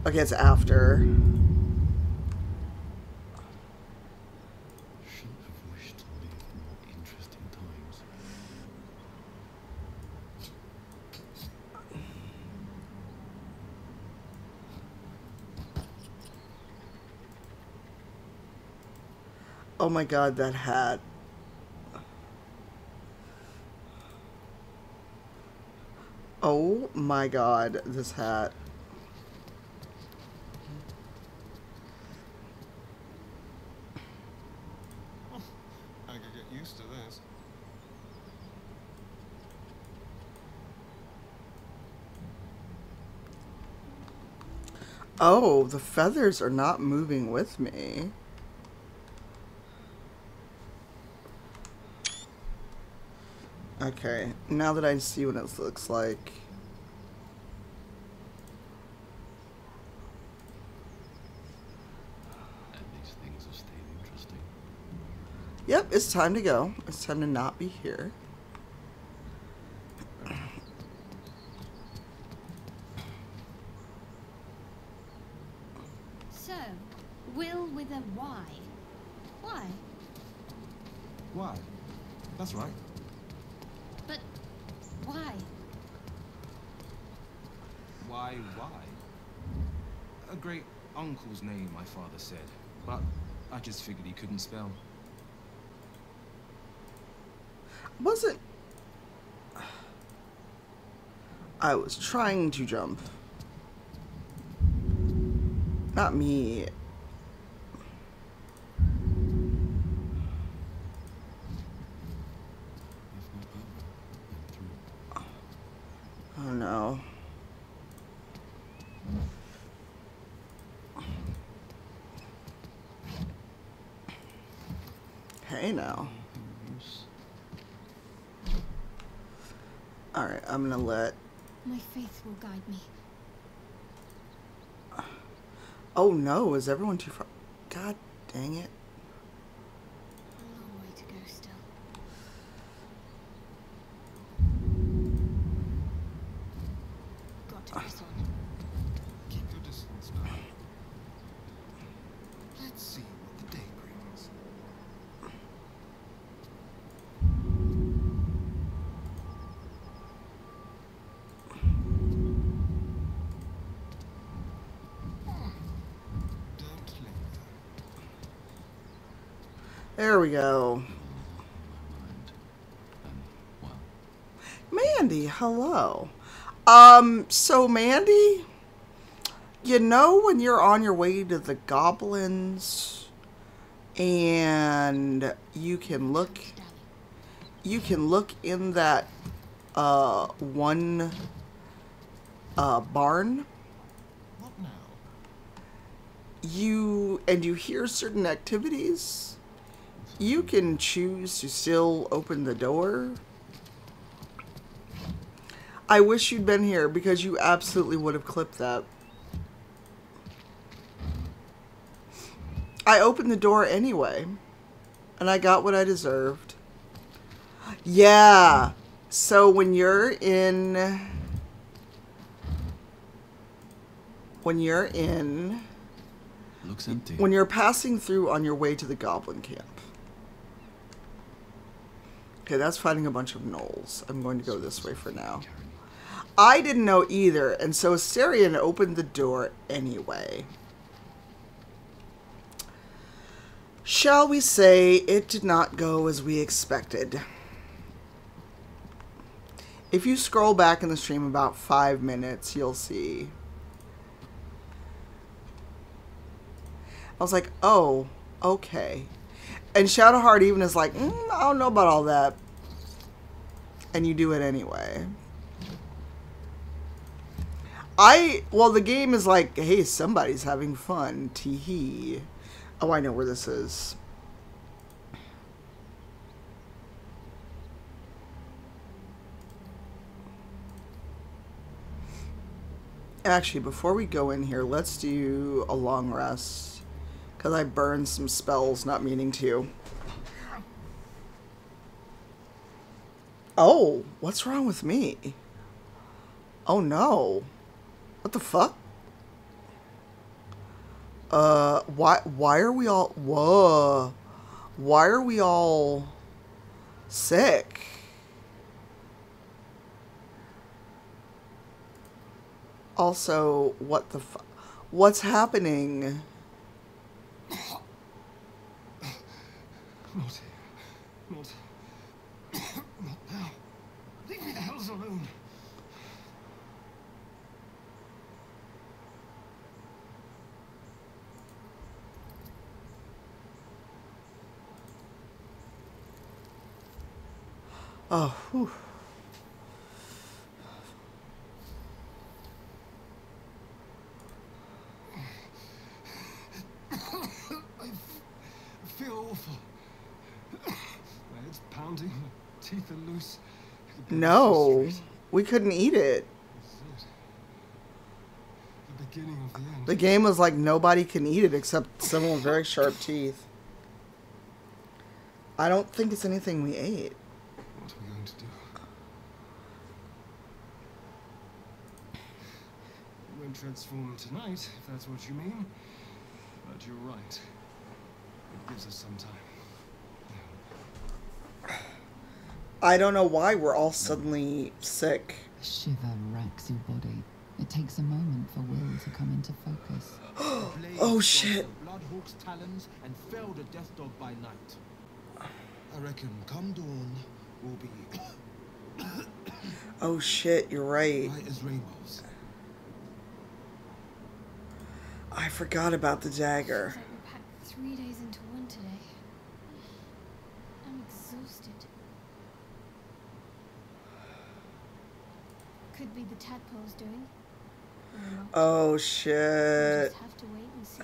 Speaker 1: Okay, it's after.
Speaker 5: Shouldn't have wished to live in more interesting times.
Speaker 1: Oh my god, that hat. Oh my god, this hat.
Speaker 5: I could get used to this.
Speaker 1: Oh, the feathers are not moving with me. Okay, now that I see what it looks like.
Speaker 8: And these things are staying interesting.
Speaker 1: Yep, it's time to go. It's time to not be here.
Speaker 3: So, Will with a Y. Why?
Speaker 5: Why? That's right.
Speaker 3: But why?
Speaker 6: Why? A great uncle's name, my father said. But I just figured he couldn't spell.
Speaker 1: Wasn't... I was trying to jump. Not me. Oh no. Hey now. Alright, I'm gonna let...
Speaker 3: My faith will guide me.
Speaker 1: Oh no, is everyone too far? God dang it.
Speaker 3: A long way to go still. Got to press on.
Speaker 5: Keep your distance now. Let's see what the day brings. Don't linger.
Speaker 1: There we go. Mandy, hello. So Mandy, you know when you're on your way to the goblins and you can look in that one barn,
Speaker 5: What now?
Speaker 1: you hear certain activities, you can choose to still open the door. I wish you'd been here because you absolutely would have clipped that. I opened the door anyway, and I got what I deserved. Yeah, so when you're
Speaker 8: Looks empty.
Speaker 1: when you're passing through on your way to the goblin camp. Okay, that's fighting a bunch of gnolls. I'm going to go this way for now. I didn't know either, and so Astarion opened the door anyway. Shall we say it did not go as we expected. If you scroll back in the stream about 5 minutes, you'll see. I was like, oh, okay. And Shadowheart even is like, I don't know about all that. And you do it anyway. Well, the game is like, hey, somebody's having fun. Tee-hee. Oh, I know where this is. Actually, before we go in here, let's do a long rest. Because I burned some spells, not meaning to. Oh, what's wrong with me? Oh no. What the fuck? Why are we all, whoa. Why are we all sick? Also, what the fuck? What's happening?
Speaker 5: Not here. Not now. Leave me the hells alone.
Speaker 1: Oh, whew.
Speaker 5: I feel awful. My head's pounding, my teeth are loose. The blood's
Speaker 1: No,
Speaker 5: straight.
Speaker 1: we couldn't eat it.
Speaker 5: This is it. The beginning of the end.
Speaker 1: The game was like nobody can eat it except someone with very sharp teeth. I don't think it's anything we ate.
Speaker 5: What are we going to do? We won't transform tonight, if that's what you mean. But you're right. It gives us some time.
Speaker 1: I don't know why we're all suddenly sick.
Speaker 4: A shiver racks your body. It takes a moment for will to come into focus.
Speaker 1: Oh shit.
Speaker 7: Bloodhawk's talons and fell the death dog by night.
Speaker 6: I reckon come dawn will be
Speaker 1: Oh shit, you're right.
Speaker 6: bright as rainbows.
Speaker 1: I forgot about the dagger.
Speaker 3: Feels like we packed 3 days into one today. I'm exhausted. Could be the tadpole's doing. Or not.
Speaker 1: Oh
Speaker 3: We'll
Speaker 1: shit.
Speaker 3: just have to wait and see.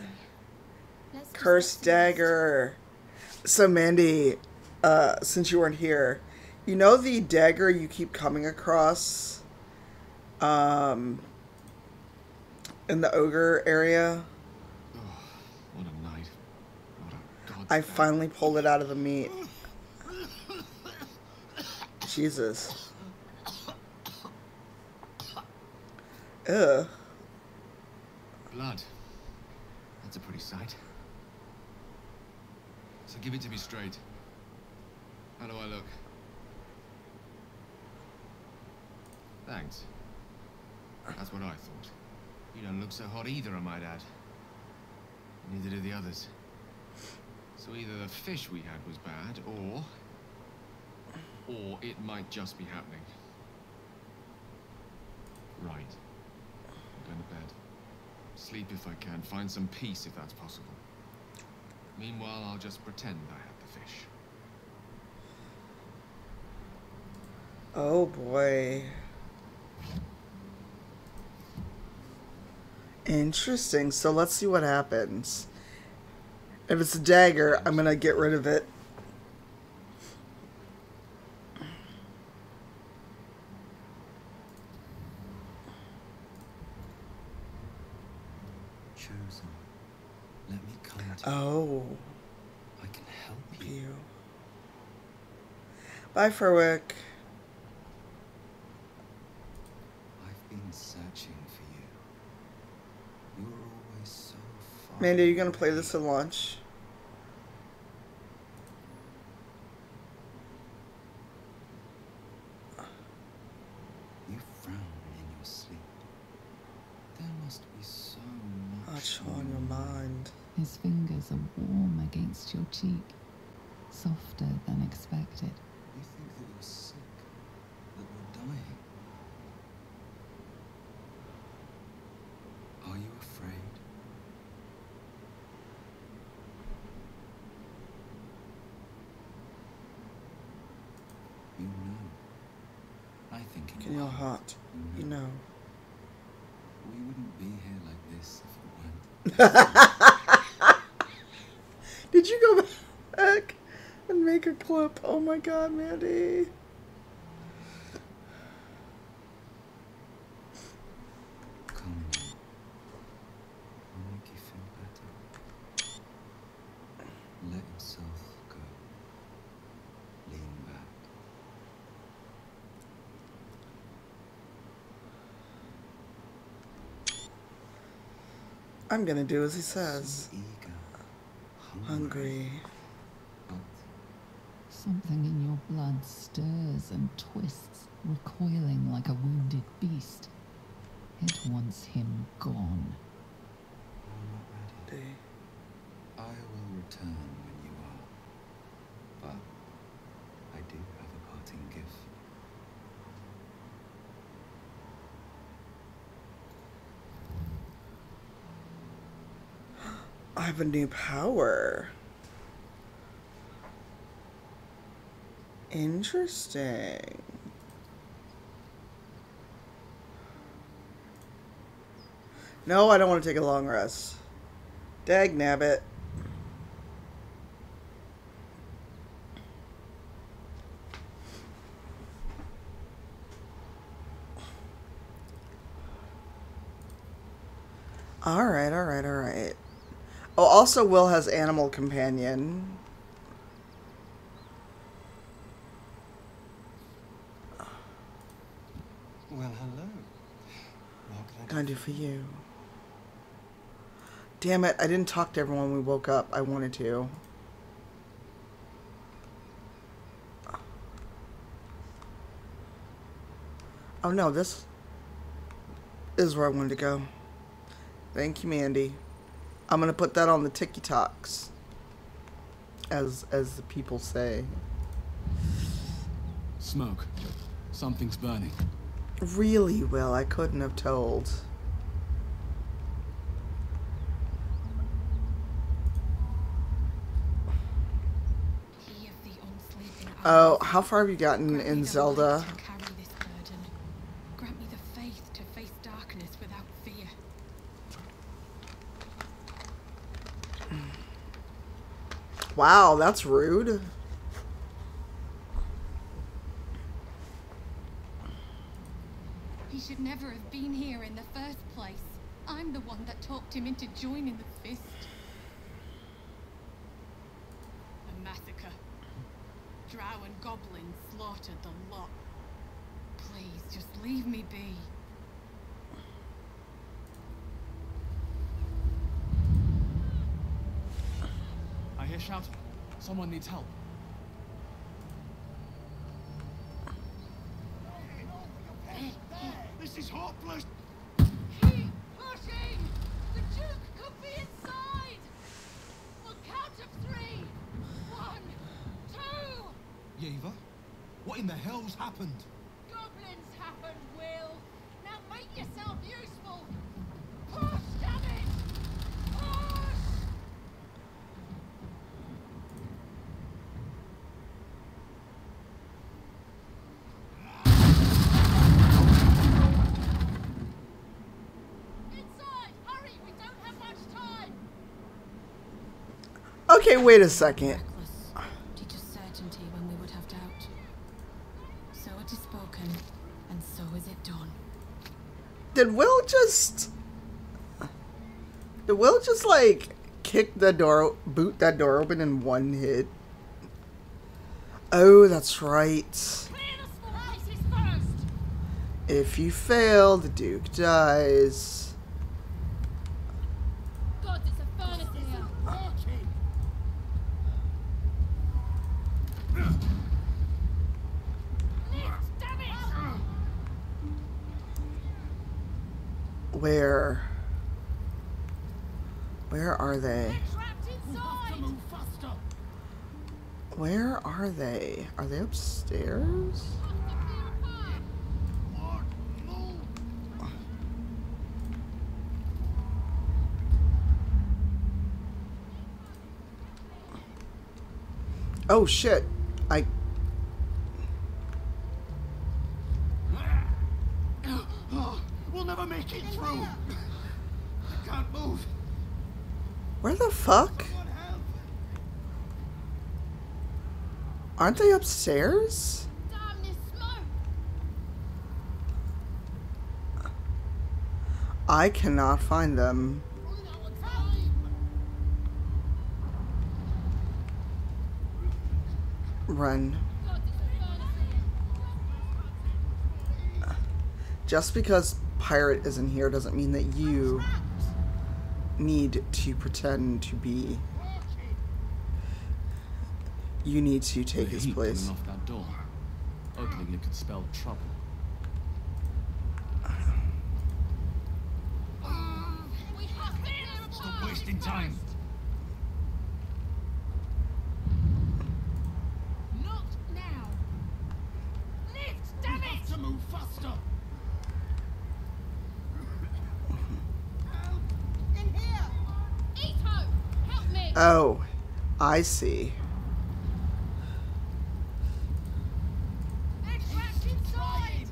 Speaker 3: Let's just
Speaker 1: Cursed
Speaker 3: get to rest.
Speaker 1: dagger. So Mandy, since you weren't here, you know the dagger you keep coming across in the ogre area?
Speaker 8: Oh, what a night. What a god.
Speaker 1: I finally pulled it out of the meat. Jesus. Ugh.
Speaker 8: Blood. That's a pretty sight. So give it to me straight. How do I look? Thanks. That's what I thought. You don't look so hot either, I might add. Neither do the others. So either the fish we had was bad, or it might just be happening. Right. I'm going to bed. Sleep if I can. Find some peace if that's possible. Meanwhile, I'll just pretend I had the fish.
Speaker 1: Oh boy. Interesting. So let's see what happens. If it's a dagger, I'm gonna get rid of it.
Speaker 6: Chosen. Let me come to
Speaker 1: Oh,
Speaker 6: I can help you.
Speaker 1: you. Bye, Furwick.
Speaker 6: I've been searching for you. You were always so far.
Speaker 1: Mandy, are you gonna play
Speaker 6: away.
Speaker 1: this at lunch?
Speaker 6: You frown in your sleep. There must be so much
Speaker 1: Much on your mind.
Speaker 4: His fingers are warm against your cheek, softer than expected.
Speaker 6: You think that you're sick, that you're dying. Are you afraid? You know. I think in
Speaker 1: Getting
Speaker 6: your
Speaker 1: all hot. You know.
Speaker 6: We wouldn't be here like this if it weren't.
Speaker 1: Did you go back and make a clip? Oh my god, Mandy.
Speaker 6: Come on. I'll make you feel better. Let yourself go. Lean back.
Speaker 1: I'm gonna do as he says.
Speaker 6: So eager.
Speaker 1: Hungry.
Speaker 6: But
Speaker 4: Something in your blood stirs and twists, recoiling like a wounded beast. It wants him gone.
Speaker 6: you're not ready. I will return when you are.
Speaker 1: I have a new power. Interesting. No, I don't want to take a long rest. Dag nabbit. Alright, alright, alright. Oh, also Will has Animal Companion.
Speaker 5: Well, hello. What
Speaker 1: Can I do for you? Damn it, I didn't talk to everyone when we woke up. I wanted to. Oh no, this is where I wanted to go. Thank you, Mandy. I'm gonna put that on the TikToks, as the people say.
Speaker 6: Smoke. Something's burning.
Speaker 1: Really, Will, I couldn't have told. Oh, how far have you gotten in Zelda?
Speaker 3: Grant me the faith to face darkness without fear.
Speaker 1: Wow, that's rude.
Speaker 3: He should never have been here in the first place. I'm the one that talked him into joining the Fist. A massacre. Drow and goblins slaughtered the lot. Please, just leave me be.
Speaker 6: I hear shouting. Someone needs help.
Speaker 7: This is hopeless.
Speaker 3: Keep pushing! The Duke could be inside! We'll count to 3. 1, 2...
Speaker 6: Yeva? What in the hell's happened?
Speaker 3: Goblins happen, Will. Now make yourself useful. Push, damn it! Push! Inside! Hurry! We don't have much time!
Speaker 1: Okay, wait a second.
Speaker 3: Reckless. Teaches certainty when we would have doubt. So it is spoken, and so is it done.
Speaker 1: Did Will just like kick the door, boot that door open in one hit? Oh, that's right.
Speaker 3: Clear the small places first!
Speaker 1: If you fail, the Duke dies.
Speaker 3: God, it's a furnace in here. Lift, damn it!
Speaker 1: Where are they?
Speaker 3: Trapped inside!
Speaker 1: Where are they? Are they upstairs? Oh shit.
Speaker 7: We'll never make it through. I can't move.
Speaker 1: Where the fuck?
Speaker 7: Someone help.
Speaker 1: Aren't they upstairs?
Speaker 3: Damn this smoke!
Speaker 1: I cannot find them. Run.
Speaker 3: God, it's a furnace in here.
Speaker 1: Just because Pirate isn't here doesn't mean that you need to pretend to be. You need to take his
Speaker 6: heat
Speaker 1: place.
Speaker 6: coming off that door. Opening it could spell trouble.
Speaker 3: We have to clear the
Speaker 7: Stop wasting time.
Speaker 3: Not now! Lift, damn it!
Speaker 7: To move faster.
Speaker 3: In here! Ito!
Speaker 1: Oh, I see.
Speaker 3: They're trapped inside!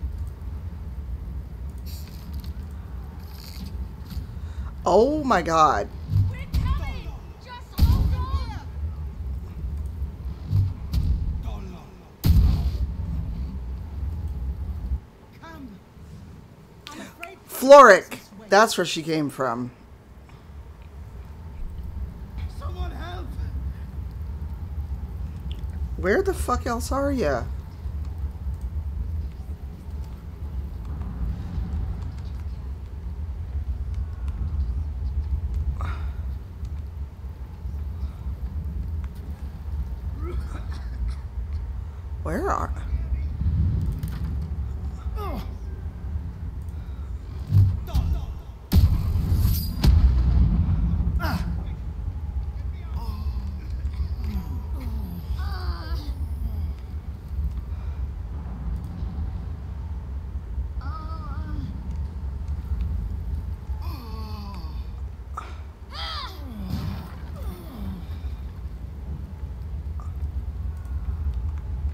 Speaker 1: Oh my god.
Speaker 3: We're coming! Just hold on!
Speaker 2: Come. I'm afraid
Speaker 1: Floric. That's where she came from.
Speaker 7: Someone help!
Speaker 1: Where the fuck else are ya? Where are...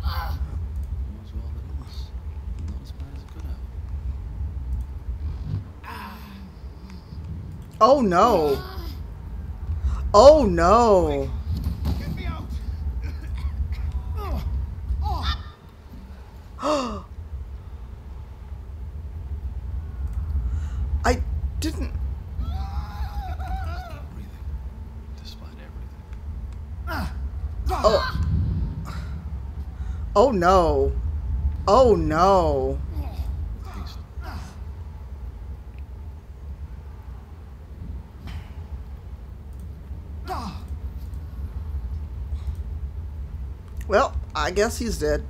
Speaker 6: All's well that ends. Not as bad as it could have.
Speaker 1: Oh no. Oh no.
Speaker 7: Get me out!
Speaker 1: I didn't...
Speaker 6: Breathing. Despite everything.
Speaker 1: Oh. Oh no. Oh no.
Speaker 6: With haste.
Speaker 1: Well, I guess he's dead.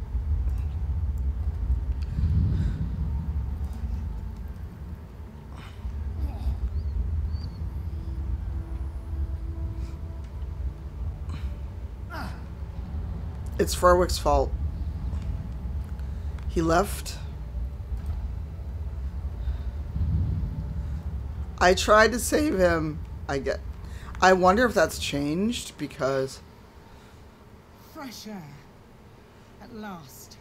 Speaker 1: It's Furwick's fault. He left. I tried to save him. I wonder if that's changed because...
Speaker 2: fresh air. At last.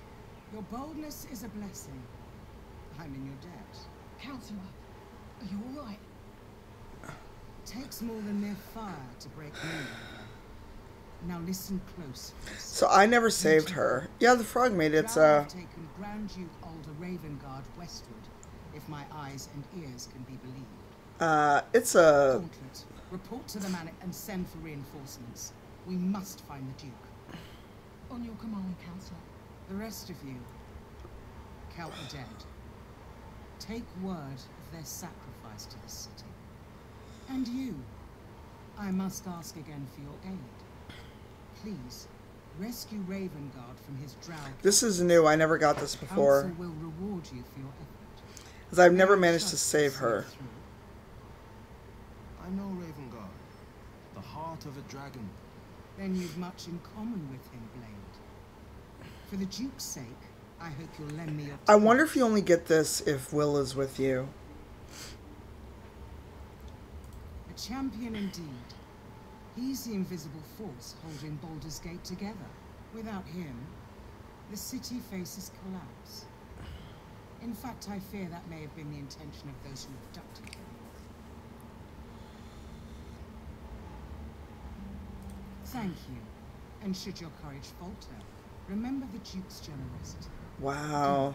Speaker 2: Your boldness is a blessing. I'm in your debt.
Speaker 4: Counselor, are you all right?
Speaker 2: Takes more than mere fire to break me over. Now listen close.
Speaker 1: So I never saved her. Yeah, the frog made it.
Speaker 2: Drow have taken Grand Duke Alder Ravengard westward, if my eyes and ears can be believed.
Speaker 1: It's a...
Speaker 2: Gauntlet, report to the manor and send for reinforcements. We must find the Duke.
Speaker 4: On your command, Counselor.
Speaker 2: The rest of you, count the dead. Take word of their sacrifice to the city. And you, I must ask again for your aid. Please, rescue Ravengard from his drow.
Speaker 1: This is new. I never got this before.
Speaker 2: Council will reward you for your effort.
Speaker 1: Because I've never managed to save her.
Speaker 6: I know Ravengard. The heart of a dragon.
Speaker 2: Then you've much in common with him, Blade. For the Duke's sake, I hope you'll lend me your...
Speaker 1: I wonder if you only get this if Will is with you.
Speaker 2: A champion indeed. He's the invisible force holding Baldur's Gate together. Without him, the city faces collapse. In fact, I fear that may have been the intention of those who abducted him. Thank you. And should your courage falter, remember the Duke's generosity.
Speaker 1: Wow.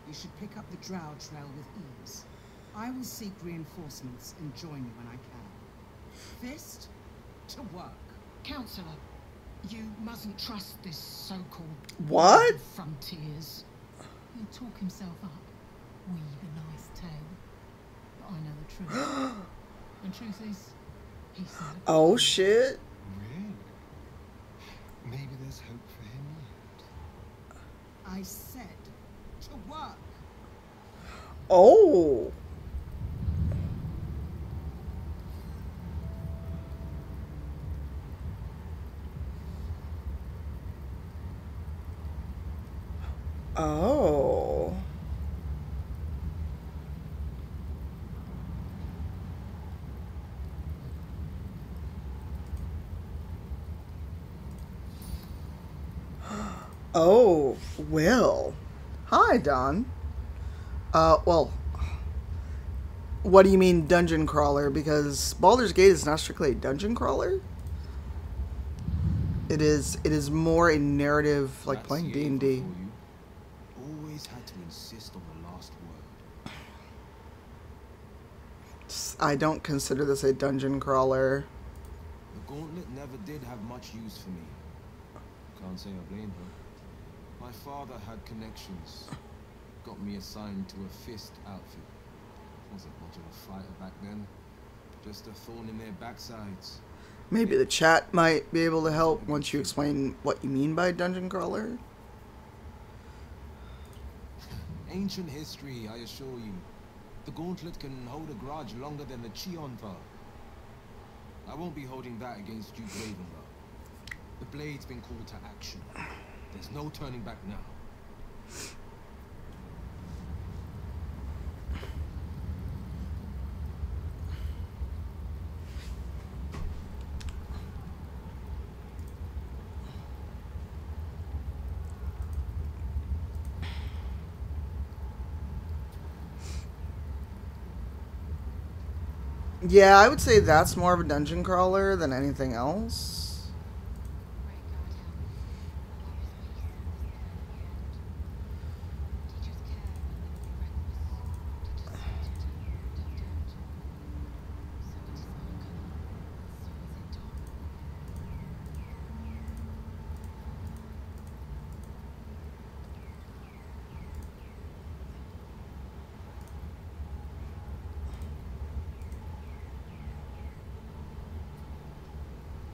Speaker 2: You should pick up the Drow trail with ease. I will seek reinforcements and join you when I can. Fist to work.
Speaker 4: Counselor, you mustn't trust this so-called
Speaker 1: What?
Speaker 4: frontiers. He'll talk himself up, weave a nice tale. But I know the truth. And truth is, he's not.
Speaker 1: Oh shit.
Speaker 5: Really? Maybe there's hope for him yet.
Speaker 2: I said to work.
Speaker 1: Oh. Oh. Oh, Will. Hi, Don. Well, what do you mean dungeon crawler? Because Baldur's Gate is not strictly a dungeon crawler. It is more a narrative, like
Speaker 6: That's
Speaker 1: playing
Speaker 6: Yennefer
Speaker 1: D&D.
Speaker 6: for you. Always had to insist on the last word.
Speaker 1: I don't consider this a dungeon crawler.
Speaker 6: The gauntlet never did have much use for me. Can't say I blame her. My father had connections. Got me assigned to a fist outfit. Wasn't much of a fighter back then. Just a thorn in their backsides.
Speaker 1: Maybe the chat might be able to help once you explain what you mean by dungeon crawler.
Speaker 6: Ancient history, I assure you. The gauntlet can hold a grudge longer than the Chionva. I won't be holding that against Duke Ravenlow. The blade's been called to action. There's no turning back now.
Speaker 1: Yeah, I would say that's more of a dungeon crawler than anything else.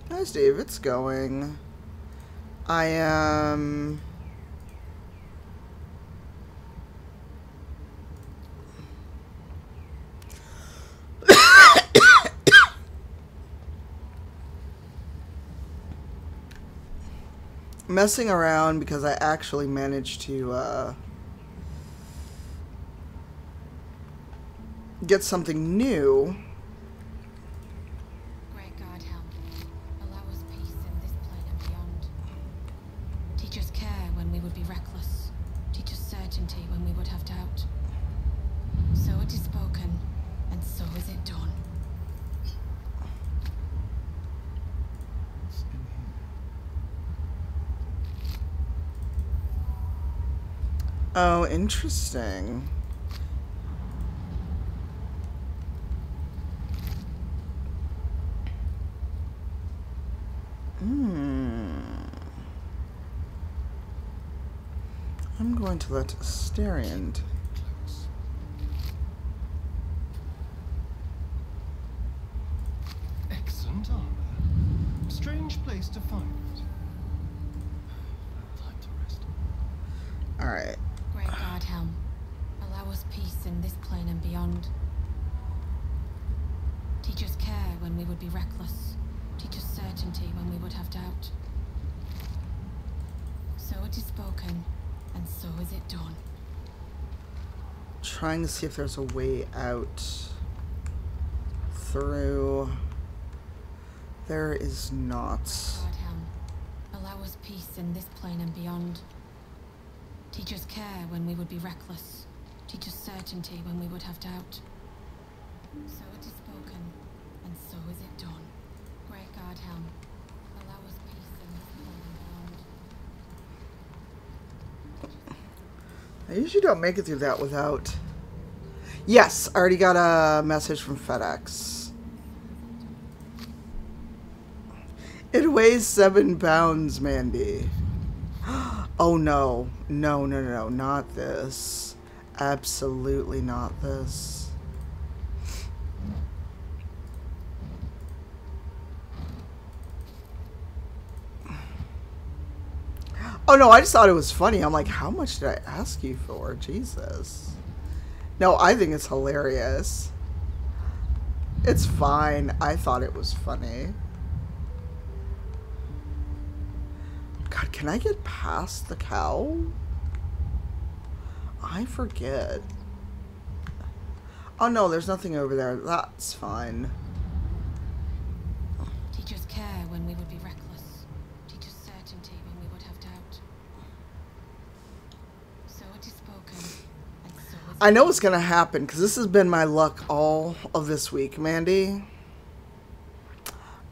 Speaker 1: How's David's going? I am... messing around because I actually managed to get something new.
Speaker 3: Great God, help. Allow us peace in this plane and beyond. Teach us care when we would be reckless. Teach us certainty when we would have doubt. So it is spoken, and so is it done.
Speaker 1: Oh, interesting. I'm going to let Astarion.
Speaker 5: Excellent armor. Strange place to find it. Time to rest.
Speaker 1: Alright.
Speaker 3: Great God, helm. Allow us peace in this plane and beyond. Teach us care when we would be reckless. Teach us certainty when we would have doubt. So it is spoken, and so is it done.
Speaker 1: Trying to see if there's a way out through. There is not.
Speaker 3: God, helm. Allow us peace in this plane and beyond. Teach us care when we would be reckless. Teach us certainty when we would have doubt. So it is spoken, and so is it done. Great God, helm. Allow us peace in this plane and beyond.
Speaker 1: I usually don't make it through that without... Yes, I already got a message from FedEx. It weighs 7 pounds, Mandy. Oh no. No, no, no, no, not this. Absolutely not this. Oh no, I just thought it was funny. I'm like, how much did I ask you for? Jesus. No, I think it's hilarious. It's fine. I thought it was funny. God, can I get past the cow? I forget. Oh no, there's nothing over there. That's fine.
Speaker 3: Teach us care when we would be reckless. Teach us certainty when we would have doubt.
Speaker 1: I know it's gonna happen because this has been my luck all of this week, Mandy.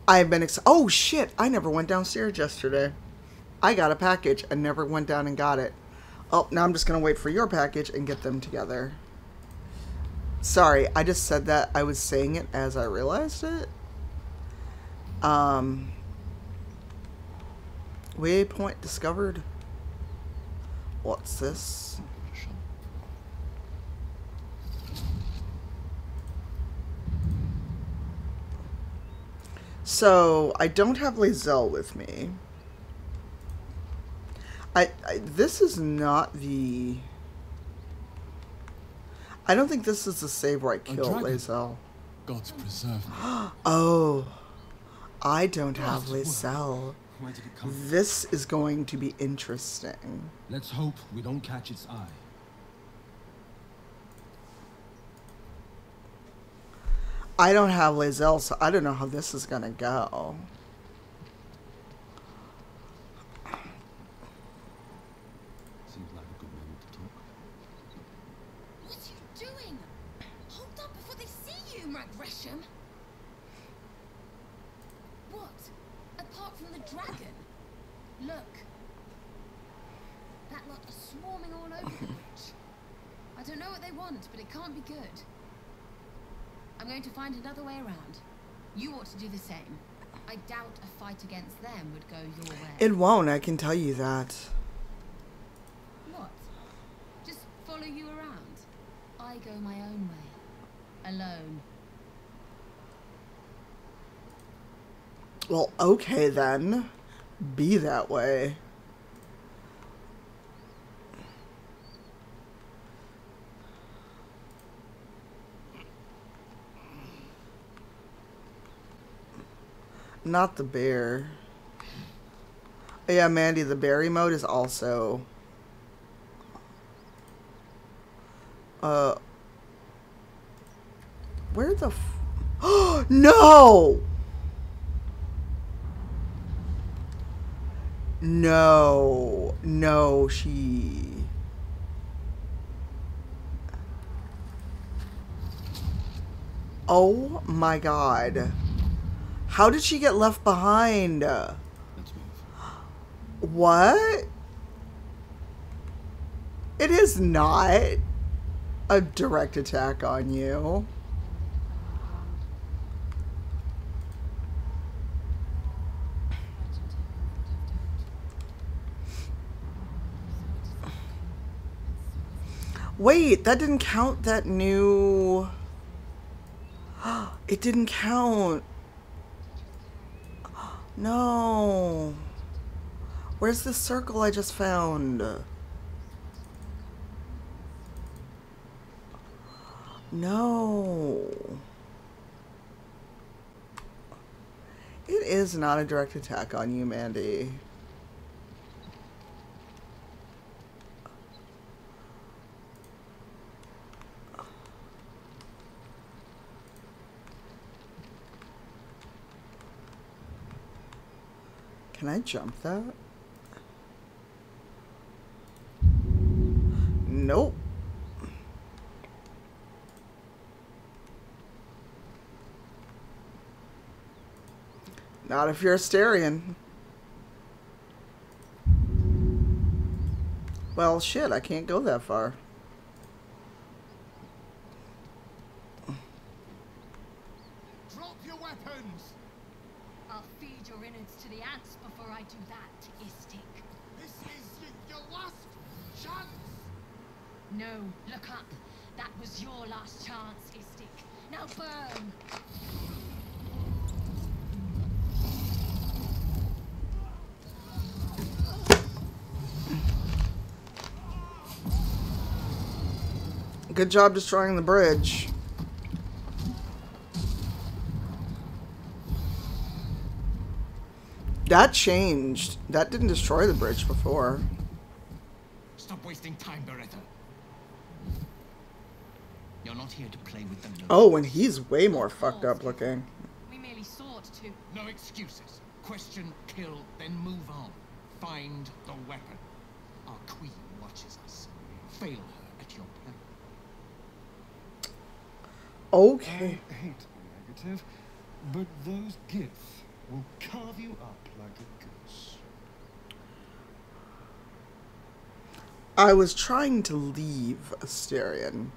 Speaker 1: I've been oh shit, I never went downstairs yesterday. I got a package and never went down and got it. Oh, now I'm just gonna wait for your package and get them together. Sorry, I just said that. I was saying it as I realized it. Waypoint discovered. What's this? So, I don't have Lae'zel with me. This is not the... I don't think this is the save where I killed Lae'zel.
Speaker 5: God's preserve me.
Speaker 1: Oh, I don't have Lae'zel.
Speaker 5: Where did it come from?
Speaker 1: This is going to be interesting.
Speaker 5: Let's hope we don't catch its eye.
Speaker 1: I don't have Lae'zel, so I don't know how this is gonna go.
Speaker 5: Seems like a good moment to talk.
Speaker 3: What are you doing? Hold up before they see you, Mag Gresham. What? Apart from the dragon? Look. That lot are swarming all over the bridge. I don't know what they want, but it can't be good. I'm going to find another way around. You ought to do the same. I doubt a fight against them would go your way.
Speaker 1: It won't, I can tell you that.
Speaker 3: What? Just follow you around? I go my own way. Alone.
Speaker 1: Well, okay then. Be that way. Not the bear. Yeah, Mandy, the berry mode is also... Where the f... No! No. No, she... Oh my god. How did she get left behind?
Speaker 5: Let's move.
Speaker 1: What? It is not a direct attack on you. Wait, that didn't count that new... It didn't count. No. Where's the circle I just found? No. It is not a direct attack on you, Mandy. Can I jump that? Nope. Not if you're a Astarion. Well, shit, I can't go that far.
Speaker 7: Drop your weapons!
Speaker 3: I'll feed your innards to the ants before I do that, Istik.
Speaker 7: This is your last chance!
Speaker 3: No, look up. That was your last chance, Istik. Now burn!
Speaker 1: Good job destroying the bridge. That changed. That didn't destroy the bridge before.
Speaker 7: Stop wasting time, Beretta. You're not here to play with them.
Speaker 1: Oh, and he's way more fucked up looking.
Speaker 3: We merely sought to...
Speaker 7: No excuses. Question, kill, then move on. Find the weapon. Our queen watches us. Fail her at your peril.
Speaker 1: Okay.
Speaker 5: I hate to be negative, but those gifts will carve you up like a goose.
Speaker 1: I was trying to leave Asterion.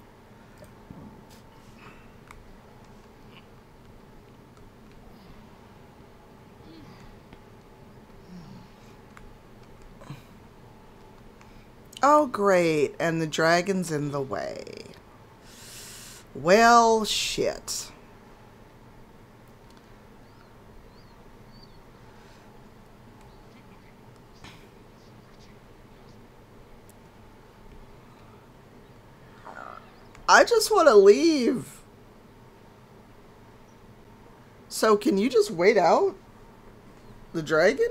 Speaker 1: Oh, great. And the dragon's in the way. Well, shit. I just want to leave. So, can you just wait out the dragon?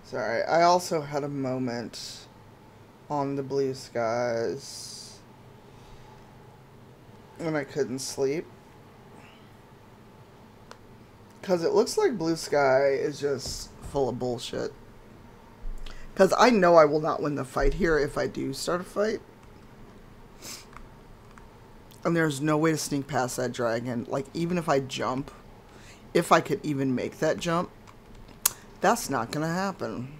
Speaker 1: Sorry, I also had a moment on the blue skies when I couldn't sleep. Because it looks like blue sky is just full of bullshit. Because I know I will not win the fight here if I do start a fight. And there's no way to sneak past that dragon. Like, even if I jump, if I could even make that jump, that's not gonna happen.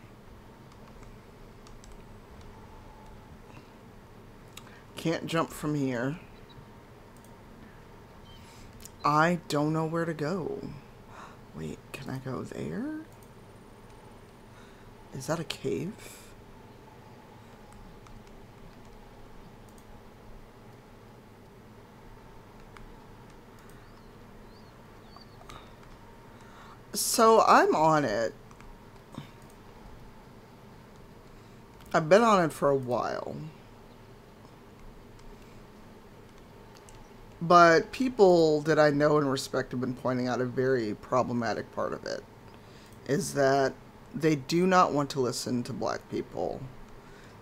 Speaker 1: Can't jump from here. I don't know where to go. Wait, can I go there? Is that a cave? So I'm on it. I've been on it for a while. But people that I know and respect have been pointing out a very problematic part of it. Is that they do not want to listen to black people.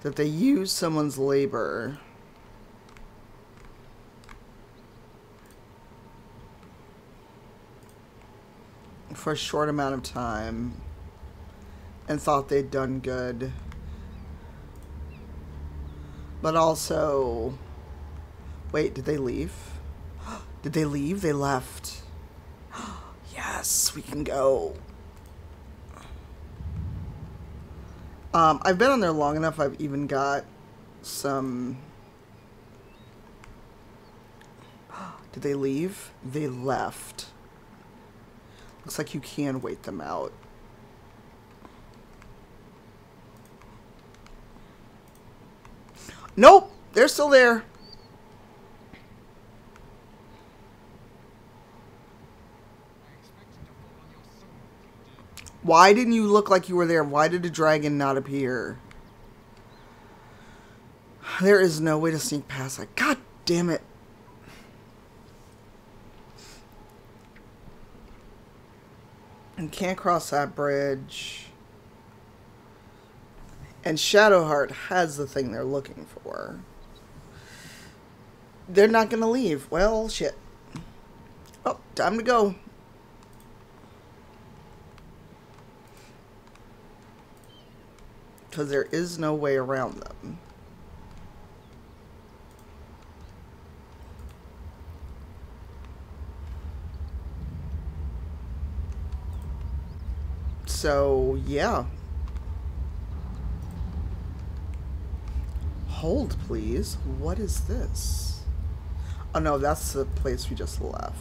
Speaker 1: That they use someone's labor for a short amount of time and thought they'd done good. But also, wait, did they leave? Did they leave? They left. Yes, we can go. I've been on there long enough, I've even got some... Did they leave? They left. Looks like you can wait them out. Nope, they're still there. Why didn't you look like you were there? Why did the dragon not appear? There is no way to sneak past that. God damn it. And can't cross that bridge. And Shadowheart has the thing they're looking for. They're not gonna leave. Well, shit. Oh, time to go. Because there is no way around them. So, yeah. Hold, please. What is this? Oh, no, that's the place we just left.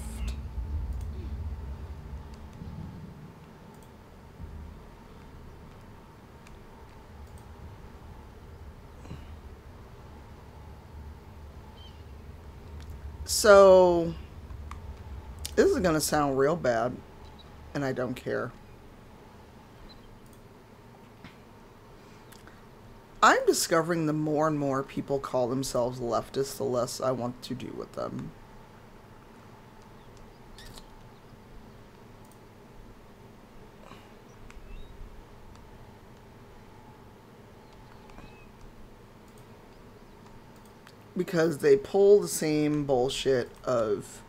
Speaker 1: So, this is going to sound real bad. and I don't care. I'm discovering the more and more people call themselves leftists, the less I want to do with them. Because they pull the same bullshit of,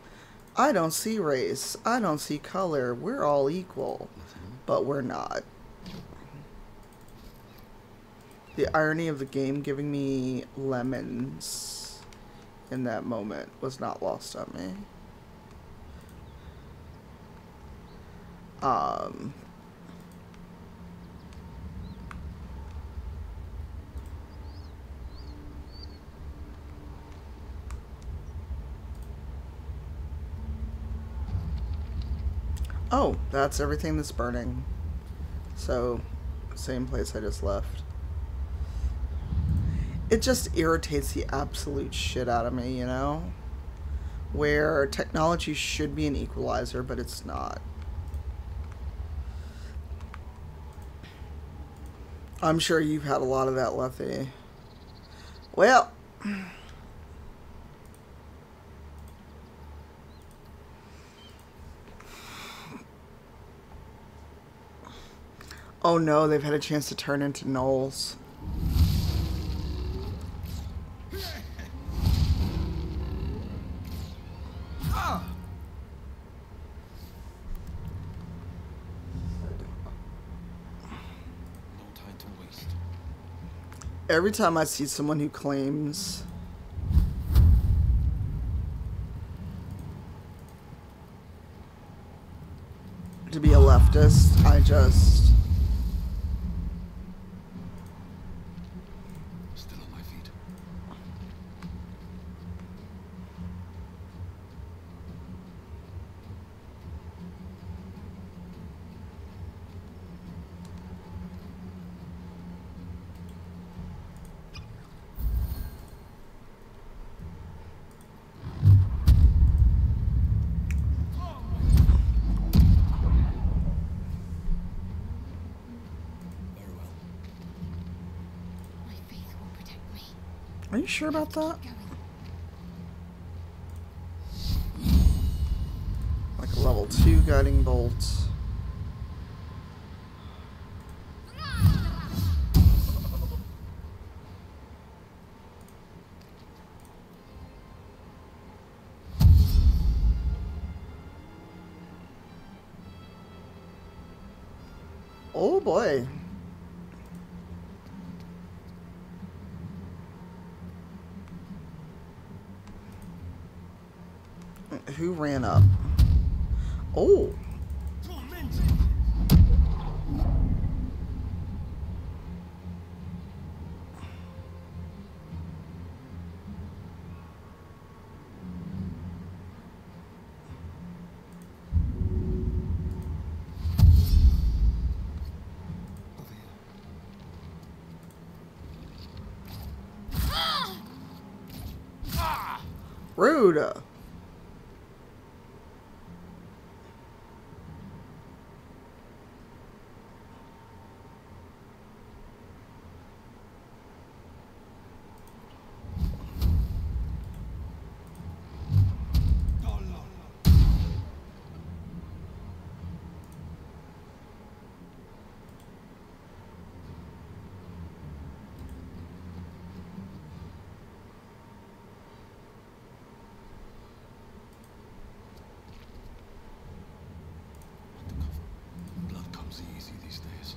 Speaker 1: I don't see race, I don't see color, we're all equal, but we're not. The irony of the game giving me lemons in that moment was not lost on me. Oh, that's everything that's burning. So, same place I just left. It just irritates the absolute shit out of me, you know? Where technology should be an equalizer, but it's not. I'm sure you've had a lot of that, Lethy. Well... Oh no, they've had a chance to turn into gnolls. Every time I see someone who claims to be a leftist, I just...
Speaker 5: Still on my feet.
Speaker 1: Are you sure about that? Like a level 2 guiding bolt. Oh boy. Who ran up? Oh. Rude.
Speaker 5: Blood comes easy these days.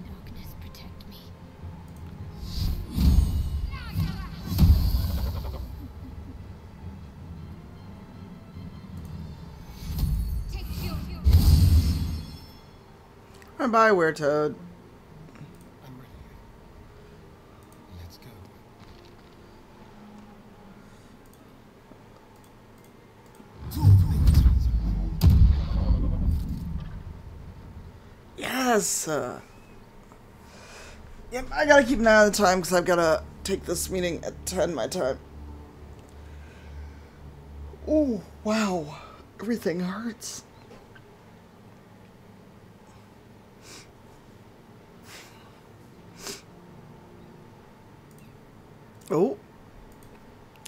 Speaker 3: Darkness, protect me.
Speaker 1: Bye, Weretoad.
Speaker 5: I'm ready. Let's go.
Speaker 1: Yes. Yep, I gotta keep an eye on the time because I've gotta take this meeting at 10 my time. Oh, wow. Everything hurts. Oh.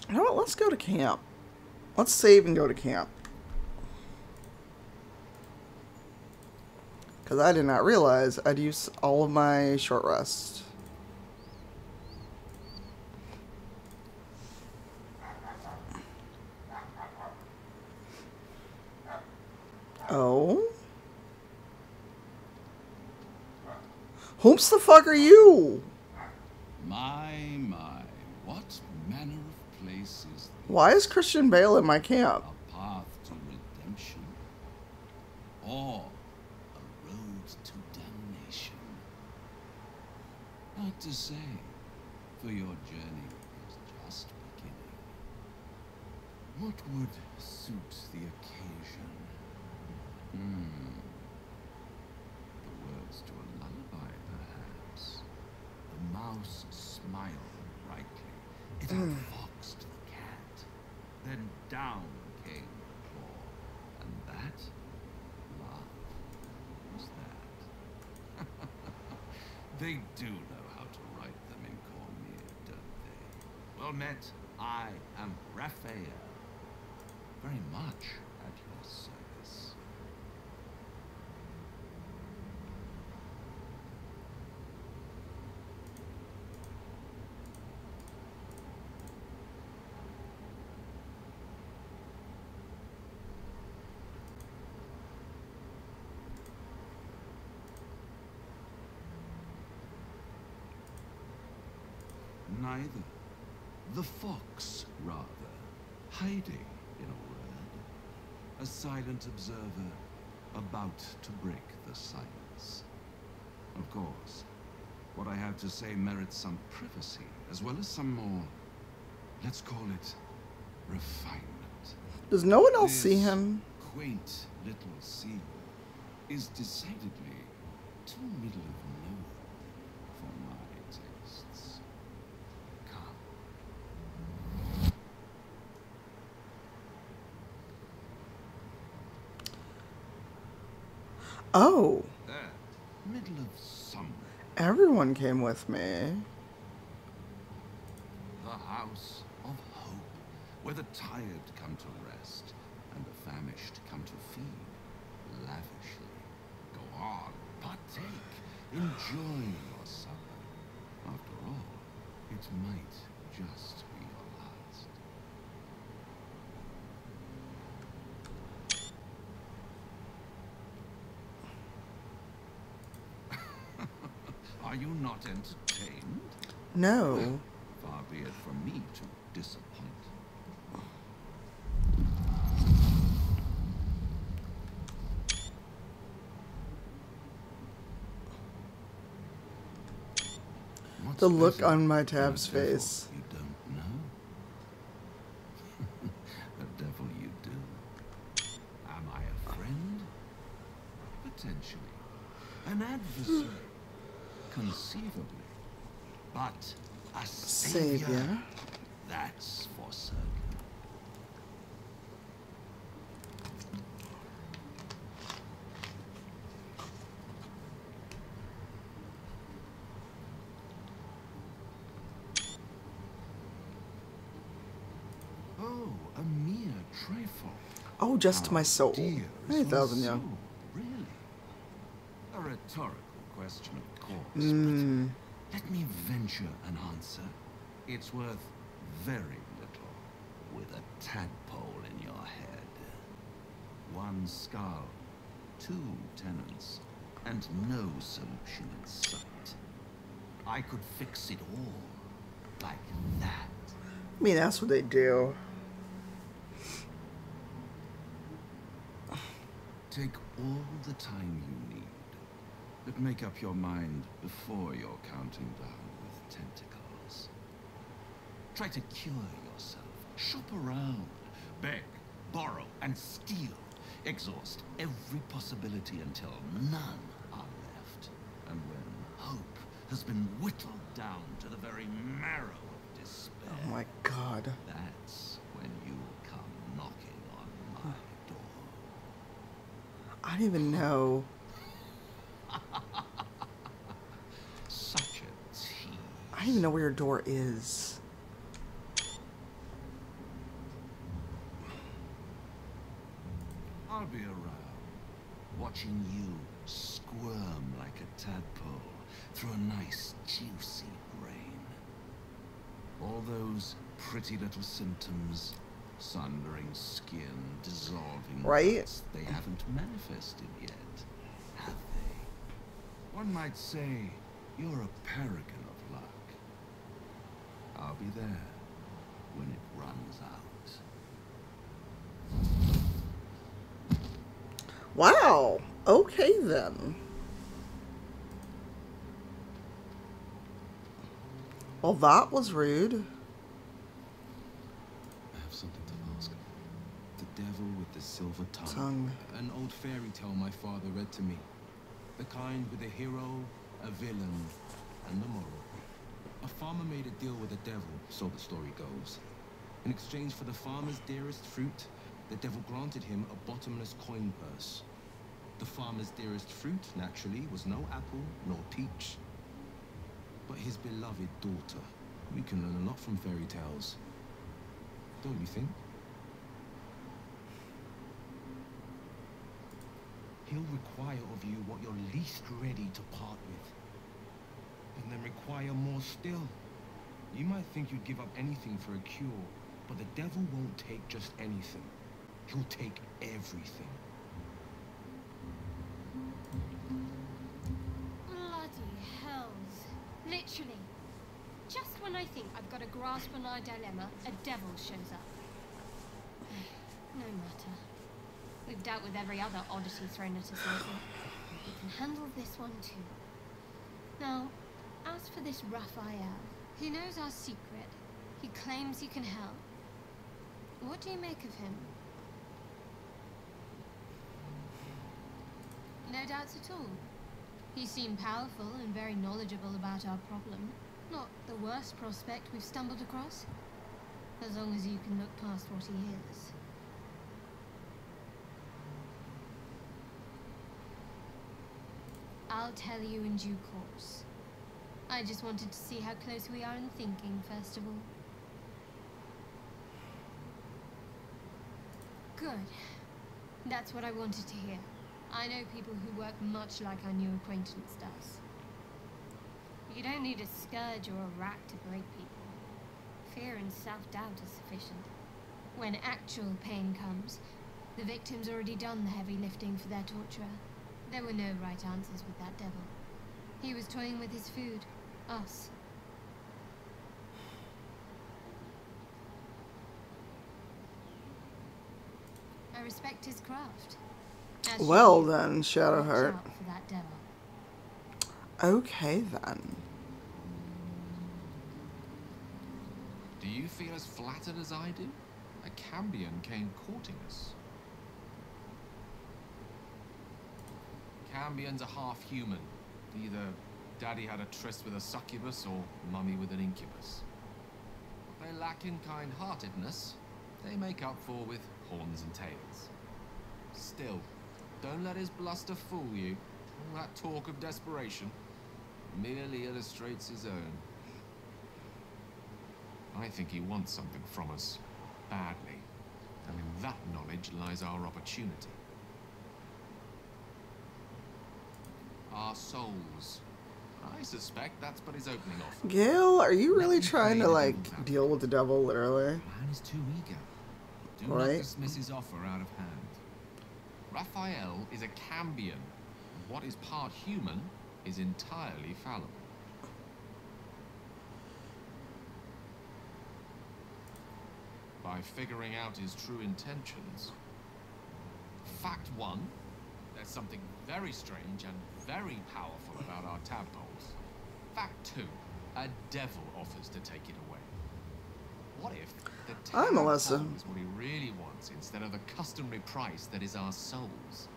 Speaker 1: You know what? Let's go to camp. Let's save and go to camp. Because I did not realize I'd use all of my short rest. Oh? Whom's the fuck are you?
Speaker 9: My, what manner of place is this?
Speaker 1: Why is Christian Bale in my camp?
Speaker 9: A path to redemption? Or a road to damnation? Not to say, for your journey is just beginning. What would suit the occasion? The words to a lullaby, perhaps. The mouse smiled brightly. It outfoxed the cat. Then down came the claw. And that, love, was that. They do know how to write them in Cormier, don't they? Well met, I am Raphael. Very much at your service. Neither. The fox, rather. Hiding, in a word. A silent observer, about to break the silence. Of course, what I have to say merits some privacy, as well as some more, let's call it, refinement.
Speaker 1: Does no one else
Speaker 9: This
Speaker 1: see him?
Speaker 9: quaint little seal is decidedly too middle of nowhere for my tastes. Come.
Speaker 1: Oh,
Speaker 9: There, middle of somewhere.
Speaker 1: everyone came with me.
Speaker 9: The house of hope, where the tired come to rest and the famished come to feed lavishly. Go on, partake, enjoy your supper. After all, it might just be your last. Are you not entertained?
Speaker 1: No.
Speaker 9: Far be it from me to disappoint. What's
Speaker 1: The look
Speaker 9: better
Speaker 1: on my
Speaker 9: than a
Speaker 1: Tab's
Speaker 9: devil
Speaker 1: face.
Speaker 9: You don't know? The devil you do. Am I a friend? Potentially. An adversary? Conceivably. But a savior?
Speaker 1: Savior.
Speaker 9: That's for certain. Oh, a mere trifle.
Speaker 1: Oh, just
Speaker 9: How
Speaker 1: my soul.
Speaker 9: dear is
Speaker 1: 80,000
Speaker 9: your
Speaker 1: young.
Speaker 9: soul, really? A rhetorical question, of course,
Speaker 1: Mm.
Speaker 9: but let me venture an answer. It's worth very little with a tadpole in your head. One skull, two tenants, and no solution in sight. I could fix it all like that.
Speaker 1: I mean, that's what they do.
Speaker 9: Take all the time you need, but make up your mind before you're counting down with tentacles. Try to cure yourself. Shop around. Beg, borrow, and steal. Exhaust every possibility until none are left. has been whittled down to the very marrow of despair.
Speaker 1: Oh my god.
Speaker 9: That's when you come knocking on my door.
Speaker 1: I don't even know.
Speaker 9: Such a tease.
Speaker 1: I don't even know where your door is.
Speaker 9: I'll be around, watching you squirm like a tadpole through a nice, juicy brain. All those pretty little symptoms, sundering skin, dissolving
Speaker 1: Right?
Speaker 9: guts, they haven't manifested yet, have they? One might say you're a paragon of luck. I'll be there when it runs out.
Speaker 1: Wow. Okay then. Well, that was rude.
Speaker 6: I have something to ask. The devil with the silver tongue.
Speaker 1: Tongue.
Speaker 6: An old fairy tale my father read to me. The kind with a hero, a villain, and the moral. A farmer made a deal with the devil, so the story goes. In exchange for the farmer's dearest fruit, the devil granted him a bottomless coin purse. The farmer's dearest fruit, naturally, was no apple nor peach, but his beloved daughter. We can learn a lot from fairy tales, don't you think? He'll require of you what you're least ready to part with, and then require more still. You might think you'd give up anything for a cure, but the devil won't take just anything. He'll take everything.
Speaker 10: Bloody hells. Literally. Just when I think I've got a grasp on our dilemma, a devil shows up. No matter. We've dealt with every other oddity thrown at us lately. We can handle this one too. Now, as for this Raphael, he knows our secret. He claims he can help. What do you make of him? No doubts at all. He seemed powerful and very knowledgeable about our problem. Not the worst prospect we've stumbled across. As long as you can look past what he is. I'll tell you in due course. I just wanted to see how close we are in thinking, first of all. Good. That's what I wanted to hear. I know people who work much like our new acquaintance does. You don't need a scourge or a rack to break people. Fear and self-doubt are sufficient. When actual pain comes, the victim's already done the heavy lifting for their torturer. There were no right answers with that devil. He was toying with his food. Us. I respect his craft. As
Speaker 1: Well
Speaker 10: you do,
Speaker 1: then,
Speaker 10: watch
Speaker 1: Shadowheart.
Speaker 10: out for that devil.
Speaker 1: Okay then.
Speaker 8: Do you feel as flattered as I do? A Cambion came courting us. Cambions are half human. Either Daddy had a tryst with a succubus or Mummy with an incubus. What they lack in kind-heartedness, they make up for with horns and tails. Still, don't let his bluster fool you. All that talk of desperation merely illustrates his own. I think he wants something from us, badly. And in that knowledge lies our opportunity. Our souls. I suspect that's but his opening offer.
Speaker 1: Gale, are you really trying to, like, deal with the devil, literally?
Speaker 8: Man is too eager. Do not
Speaker 1: Right.
Speaker 8: dismiss his offer out of hand. Raphael is a Cambion. What is part human is entirely fallible. By figuring out his true intentions. Fact 1, there's something very strange and very powerful about our tadpoles. Fact 2, a devil offers to take it away. What if the
Speaker 1: Hi, Melissa.
Speaker 8: tadpole is what he really wants instead of the customary price that is our souls?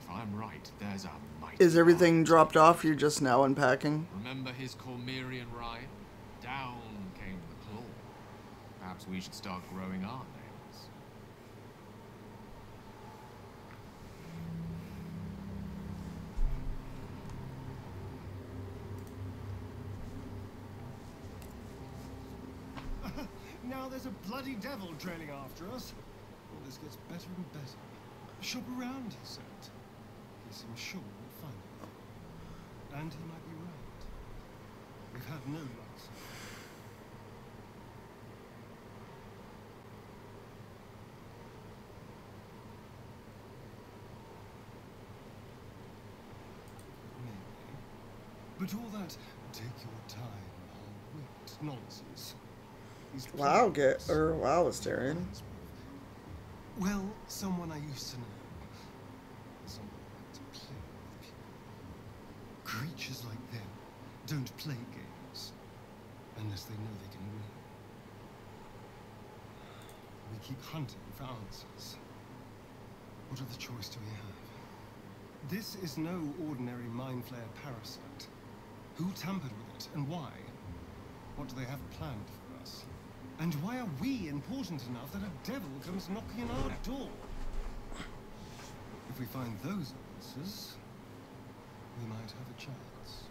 Speaker 8: If I'm right, there's a mighty
Speaker 1: Is everything
Speaker 8: army.
Speaker 1: dropped off? You're just now unpacking?
Speaker 8: Remember his Cormyrian ride? Down came the claw. Perhaps we should start growing our nails.
Speaker 5: Now there's a bloody devil trailing after us. All this gets better and better. Shop around, he said. He seems sure we'll find it. And he might be right. We've had no luck so far. Maybe. But all that take your time, hard-wit nonsense. These
Speaker 1: Wow,
Speaker 5: plans,
Speaker 1: wow, Astarion.
Speaker 5: well, someone I used to know. Someone I like to play with people. Creatures like them don't play games unless they know they can win. We keep hunting for answers. What other choice do we have? This is no ordinary Mind Flayer parasite. Who tampered with it and why? What do they have planned for us? And why are we important enough that a devil comes knocking on our door? If we find those answers, we might have a chance.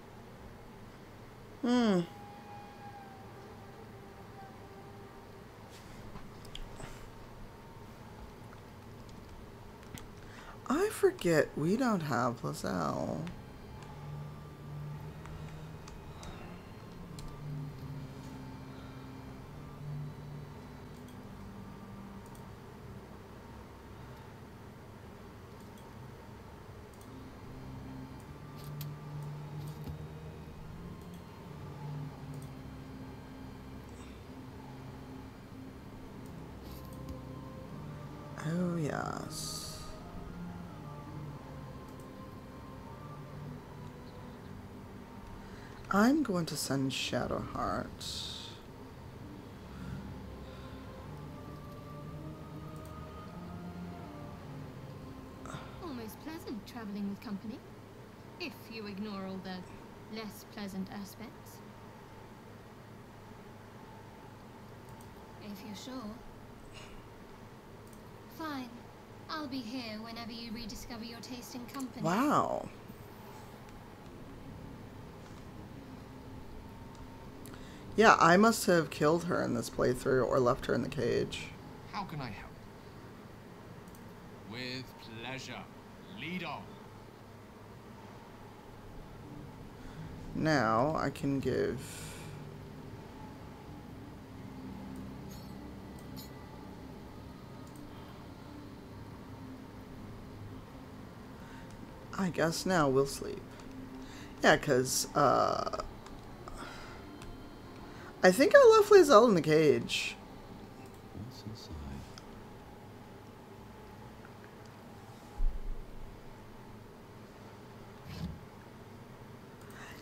Speaker 1: I forget we don't have Lae'zel. Oh, yes. I'm going to send Shadowheart.
Speaker 10: Almost pleasant traveling with company, if you ignore all the less pleasant aspects. If you're sure. Fine. I'll be here whenever you rediscover your taste in company.
Speaker 1: Wow. Yeah, I must have killed her in this playthrough or left her in the cage.
Speaker 8: How can I help? With pleasure. Lead on.
Speaker 1: Now I can give... I guess now we'll sleep. Yeah, because, I think I left Lae'zel in the cage.
Speaker 9: What's inside?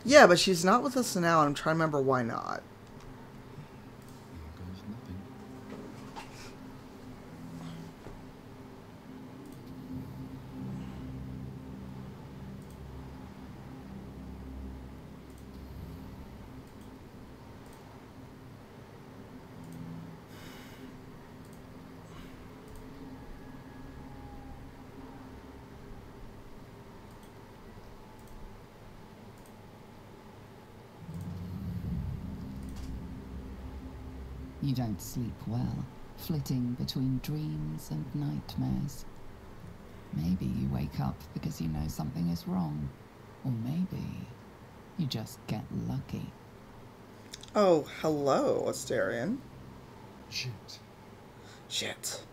Speaker 1: Yeah, but she's not with us now, and I'm trying to remember why not.
Speaker 9: Here goes nothing.
Speaker 4: You don't sleep well, flitting between dreams and nightmares. Maybe you wake up because you know something is wrong. Or maybe you just get lucky.
Speaker 1: Oh, hello, Astarion.
Speaker 5: Shit.
Speaker 1: Shit.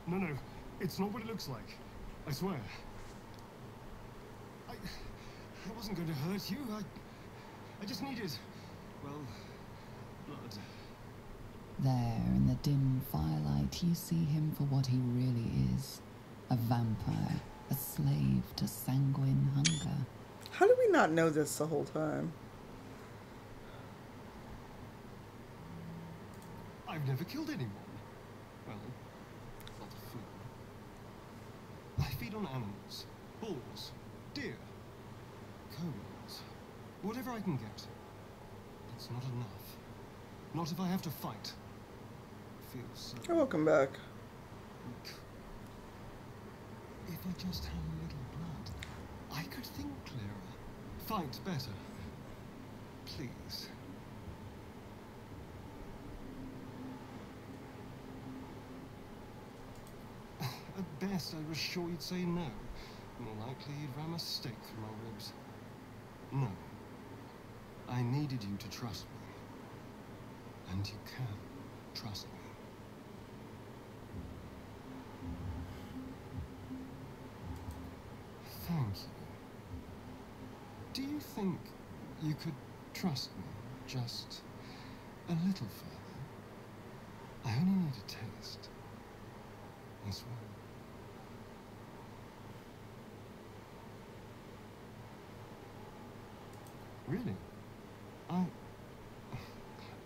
Speaker 5: No, it's not what it looks like. I swear. I wasn't going to hurt you. I just needed, well, blood.
Speaker 4: There, in the dim firelight, you see him for what he really is. A vampire, a slave to sanguine hunger.
Speaker 1: How did we not know this the whole time?
Speaker 5: I've never killed anyone. Well, not a fool. feed on animals. Bulls, deer, kobolds, whatever I can get. It's not enough. Not if I have to fight. It feels so
Speaker 1: Welcome back.
Speaker 5: weak. If I just had a little blood, I could think clearer. Fight better. Please. At best, I was sure you'd say no. More likely, you'd ram a stake through my ribs. No. I needed you to trust me. And you can trust me. Thank you. Do you think you could trust me just a little further? I only need a taste. I swear. Really?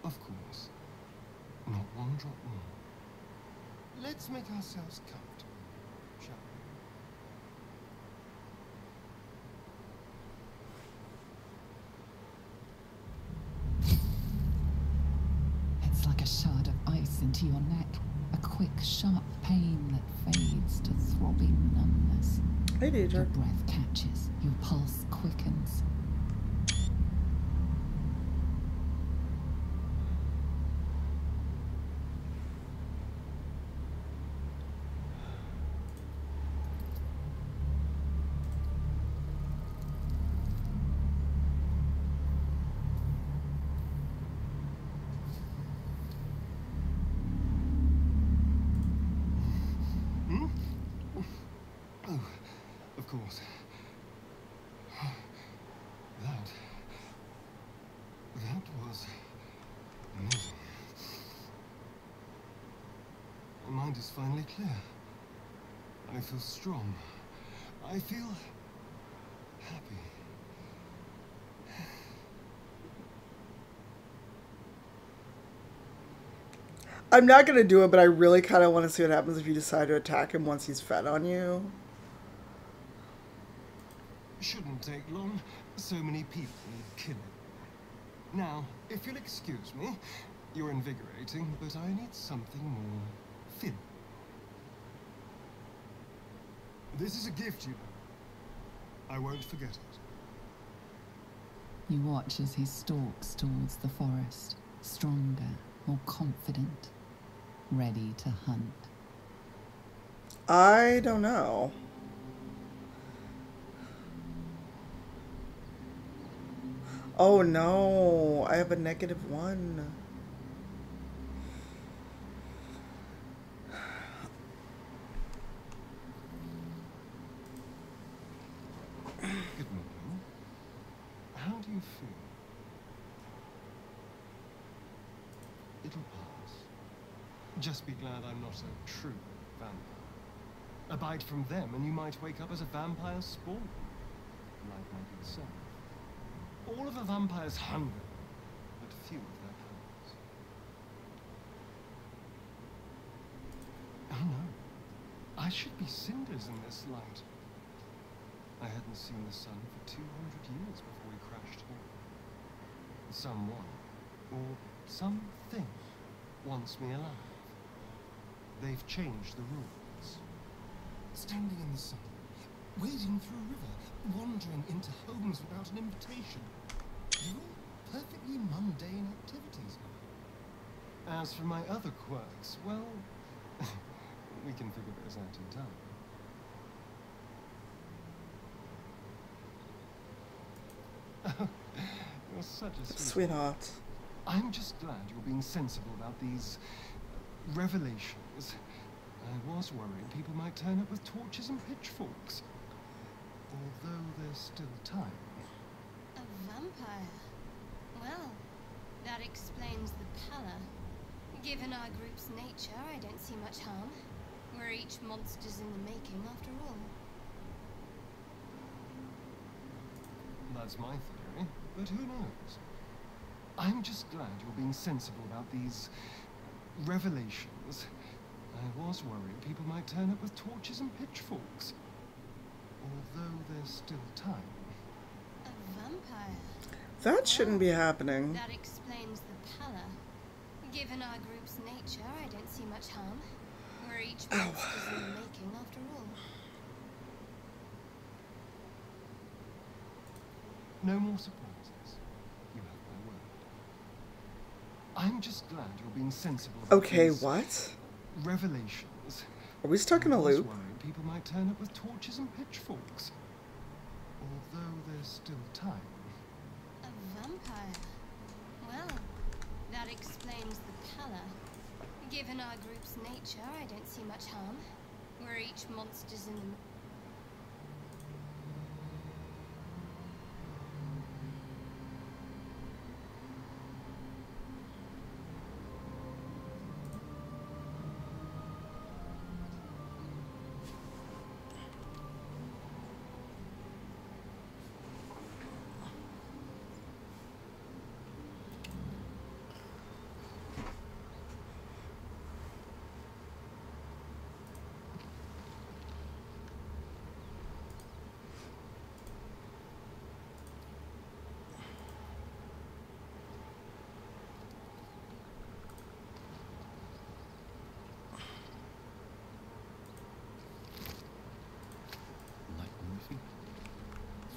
Speaker 5: Of course. Not one drop more. Let's make ourselves comfortable, shall we?
Speaker 4: It's like a shard of ice into your neck. A quick, sharp pain that fades to throbbing numbness.
Speaker 1: Hey,
Speaker 4: Your
Speaker 1: Deidre.
Speaker 4: breath catches, your pulse quickens.
Speaker 5: Oh, of course. That was amazing. My mind is finally clear. I feel strong. I feel happy.
Speaker 1: I'm not gonna do it, but I really kind of want to see what happens if you decide to attack him once he's fed on you.
Speaker 5: Shouldn't take long. So many people need killing. Now, if you'll excuse me, you're invigorating, but I need something more filling. This is a gift, you know. I won't forget it.
Speaker 4: You watch as he stalks towards the forest, stronger, more confident, ready to hunt.
Speaker 1: I don't know. Oh no, I have a -1.
Speaker 5: Good morning. How do you feel? It'll pass. Just be glad I'm not a true vampire. Abide from them and you might wake up as a vampire spawn. Like my good self. All of a vampire's hunger, but few of their powers. Oh no. I should be cinders in this light. I hadn't seen the sun for 200 years before we crashed here. Someone, or something, wants me alive. They've changed the rules. Standing in the sun, wading through a river, wandering into homes without an invitation. They're all perfectly mundane activities. As for my other quirks, well, we can figure those out in time. You're such a
Speaker 1: Sweetheart.
Speaker 5: I'm just glad you're being sensible about these revelations. I was worried people might turn up with torches and pitchforks. Although there's still time.
Speaker 10: A vampire? Well, that explains the pallor. Given our group's nature, I don't see much harm. We're each monsters in the making, after all.
Speaker 5: That's my theory, but who knows? I'm just glad you're being sensible about these revelations. I was worried people might turn up with torches and pitchforks. Although there's still time.
Speaker 10: A vampire.
Speaker 1: That shouldn't be happening.
Speaker 10: That explains the pallor. Given our group's nature, I don't see much harm. We're each monsters in the making, after all.
Speaker 5: No more surprises. You have my word. I'm just glad you're being sensible.
Speaker 1: Okay, what?
Speaker 5: Revelations.
Speaker 1: Are we stuck in a
Speaker 5: I was
Speaker 1: loop?
Speaker 5: worried people might turn up with torches and pitchforks. Although there's still time.
Speaker 10: A vampire. Well, that explains the pallor. Given our group's nature, I don't see much harm. We're each monsters in the...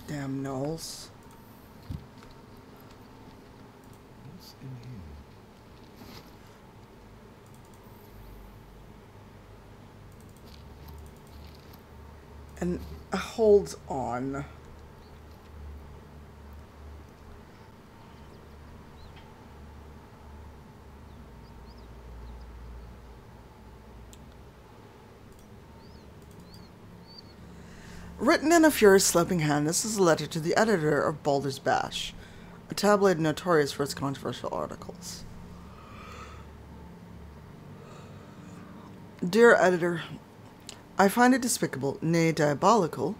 Speaker 1: Damn Knowles.
Speaker 5: What's in here?
Speaker 1: And holds on. Written in a furious sloping hand, this is a letter to the editor of Baldur's Bash, a tabloid notorious for its controversial articles. Dear editor, I find it despicable, nay diabolical,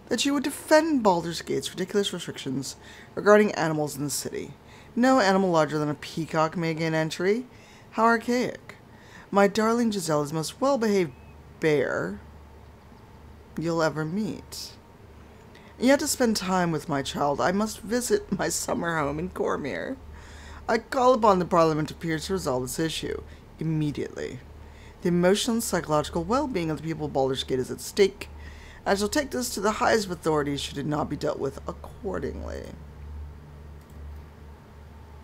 Speaker 1: that you would defend Baldur's Gate's ridiculous restrictions regarding animals in the city. No animal larger than a peacock may gain entry. How archaic. My darling Giselle is the most well-behaved bear you'll ever meet. Yet to spend time with my child, I must visit my summer home in Cormyr. I call upon the Parliament of Peers to resolve this issue immediately. The emotional and psychological well-being of the people of Baldur's Gate is at stake. I shall take this to the highest authorities should it not be dealt with accordingly.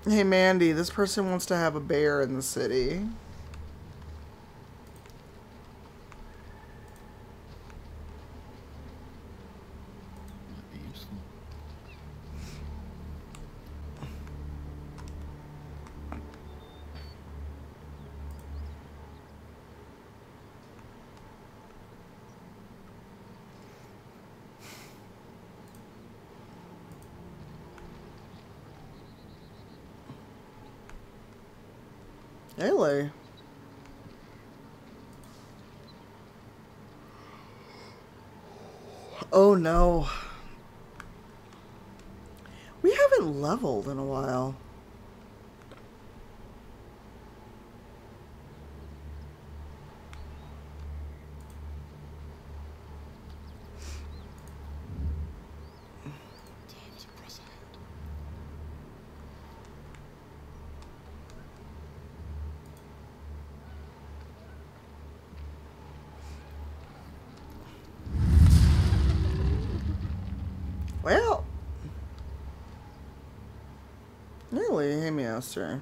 Speaker 1: Hey Mandy, this person wants to have a bear in the city.
Speaker 9: Might be useful.
Speaker 1: Really? Oh no. We haven't leveled in a while. Well, really, hey, Master.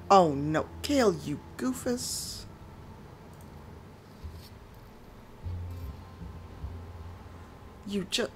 Speaker 1: Oh no, Kale, you goofus. You just.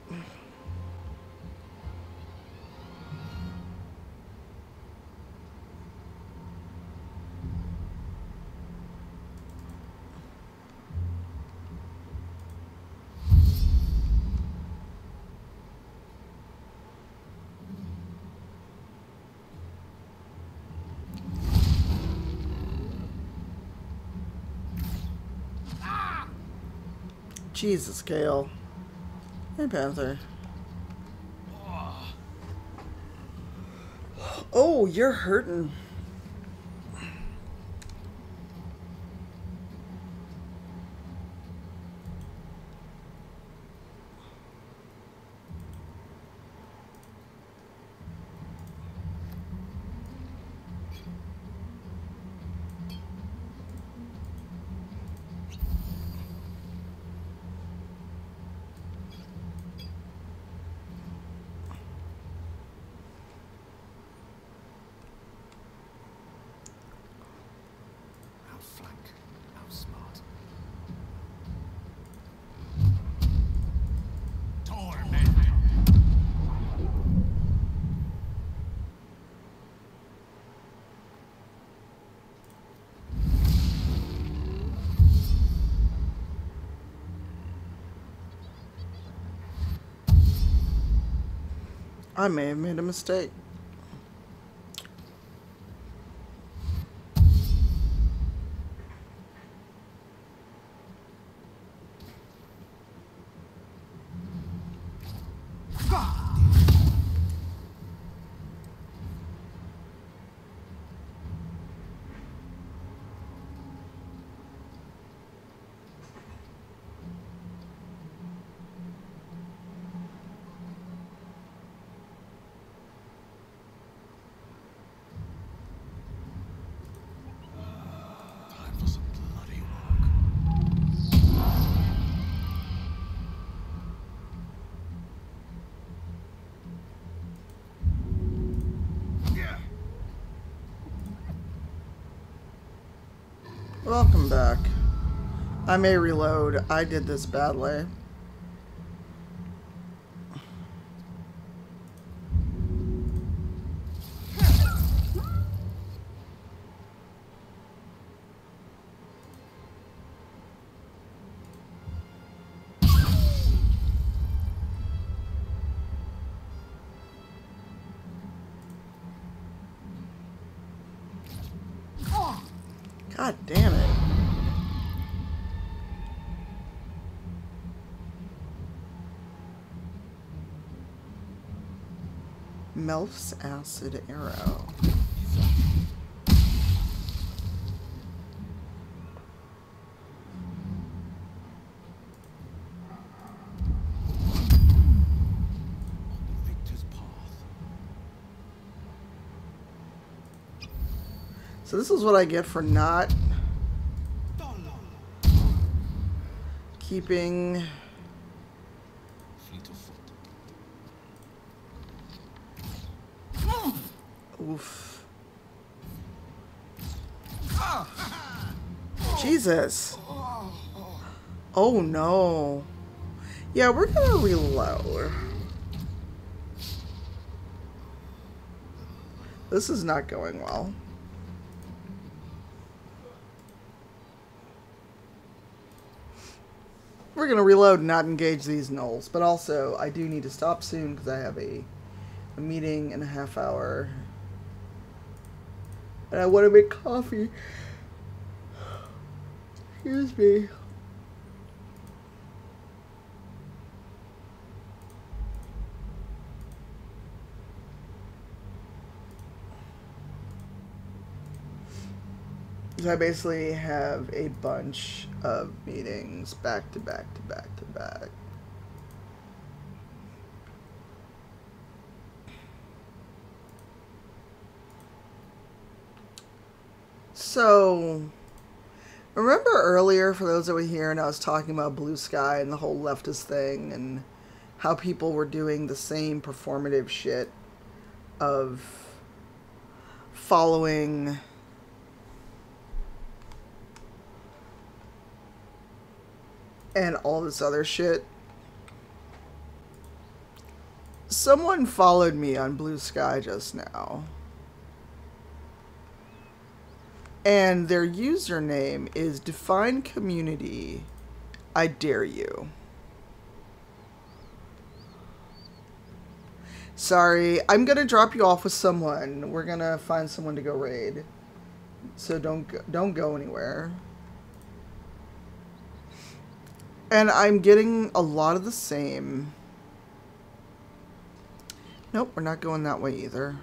Speaker 1: Jesus, Kale. Hey, Panther. Oh, you're hurting. I I may have made a mistake.
Speaker 9: Time for some bloody work.
Speaker 1: Welcome back. I may reload. I did this badly. God damn it. Melf's acid arrow.
Speaker 9: The victor's path.
Speaker 1: So this is what I get for not keeping
Speaker 9: Fleet of foot.
Speaker 1: oof. Jesus. Oh no. Yeah, we're gonna reload. This is not going well. We're gonna reload and not engage these gnolls, but also I do need to stop soon because I have a meeting in a half hour. And I want to make coffee. Excuse me. So I basically have a bunch of meetings back to back to back to back. So, remember earlier, for those that were here, and I was talking about Blue Sky and the whole leftist thing, and how people were doing the same performative shit of following and all this other shit. Someone followed me on Blue Sky just now. And their username is Define Community. I dare you. Sorry, I'm gonna drop you off with someone. We're gonna find someone to go raid. So don't go anywhere. And I'm getting a lot of the same. Nope, we're not going that way either.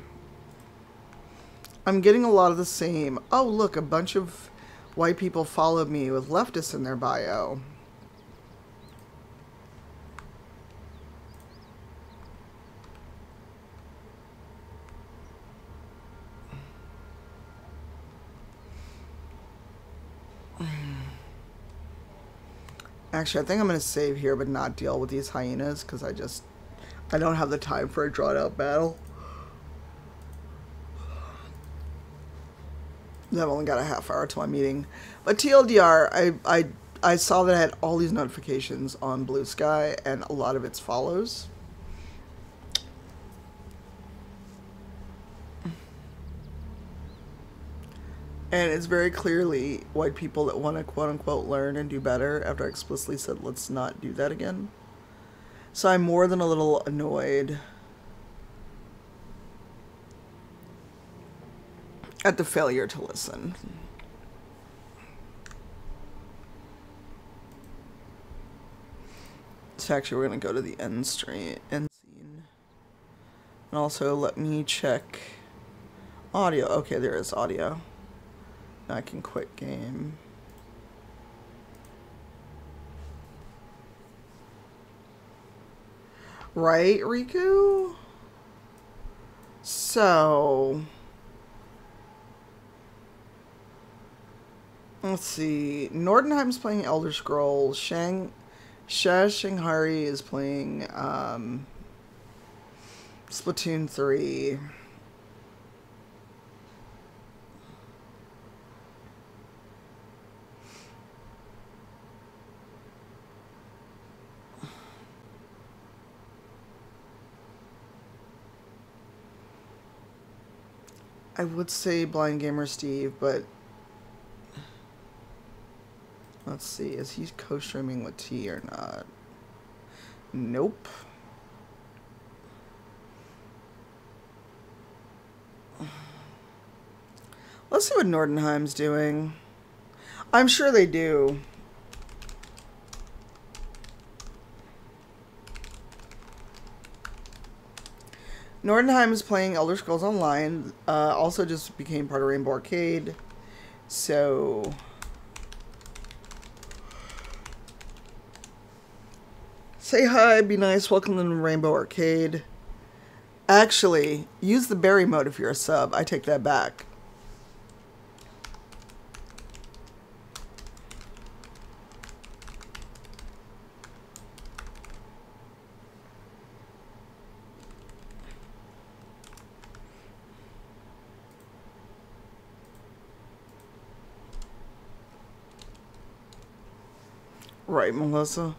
Speaker 1: I'm getting a lot of the same. Oh, look, a bunch of white people followed me with leftists in their bio. Actually, I think I'm going to save here but not deal with these hyenas because I don't have the time for a drawn out battle. I've only got a half hour to my meeting. But TLDR, I saw that I had all these notifications on Blue Sky and a lot of it's follows. And it's very clearly white people that want to quote-unquote learn and do better after I explicitly said let's not do that again. So I'm more than a little annoyed At the failure to listen. So actually we're going to go to the end scene. And also let me check audio. Okay, there is audio. Now I can quit game. Right, Riku? So... let's see. Nordenheim's playing Elder Scrolls. Shanghari is playing Splatoon 3. I would say Blind Gamer Steve, but let's see, is he co-streaming with T or not? Nope. Let's see what Nordenheim's doing. I'm sure they do. Nordenheim is playing Elder Scrolls Online. Also just became part of Rainbow Arcade. So... say hi, be nice, welcome to Rainbow Arcade. Actually, use the berry mode if you're a sub. I take that back. Right, Melissa.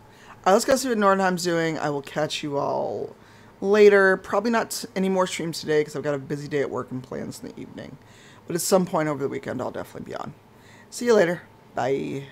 Speaker 1: Alright, let's go see what Nordenheim's doing. I will catch you all later. Probably not any more streams today because I've got a busy day at work and plans in the evening. But at some point over the weekend, I'll definitely be on. See you later. Bye.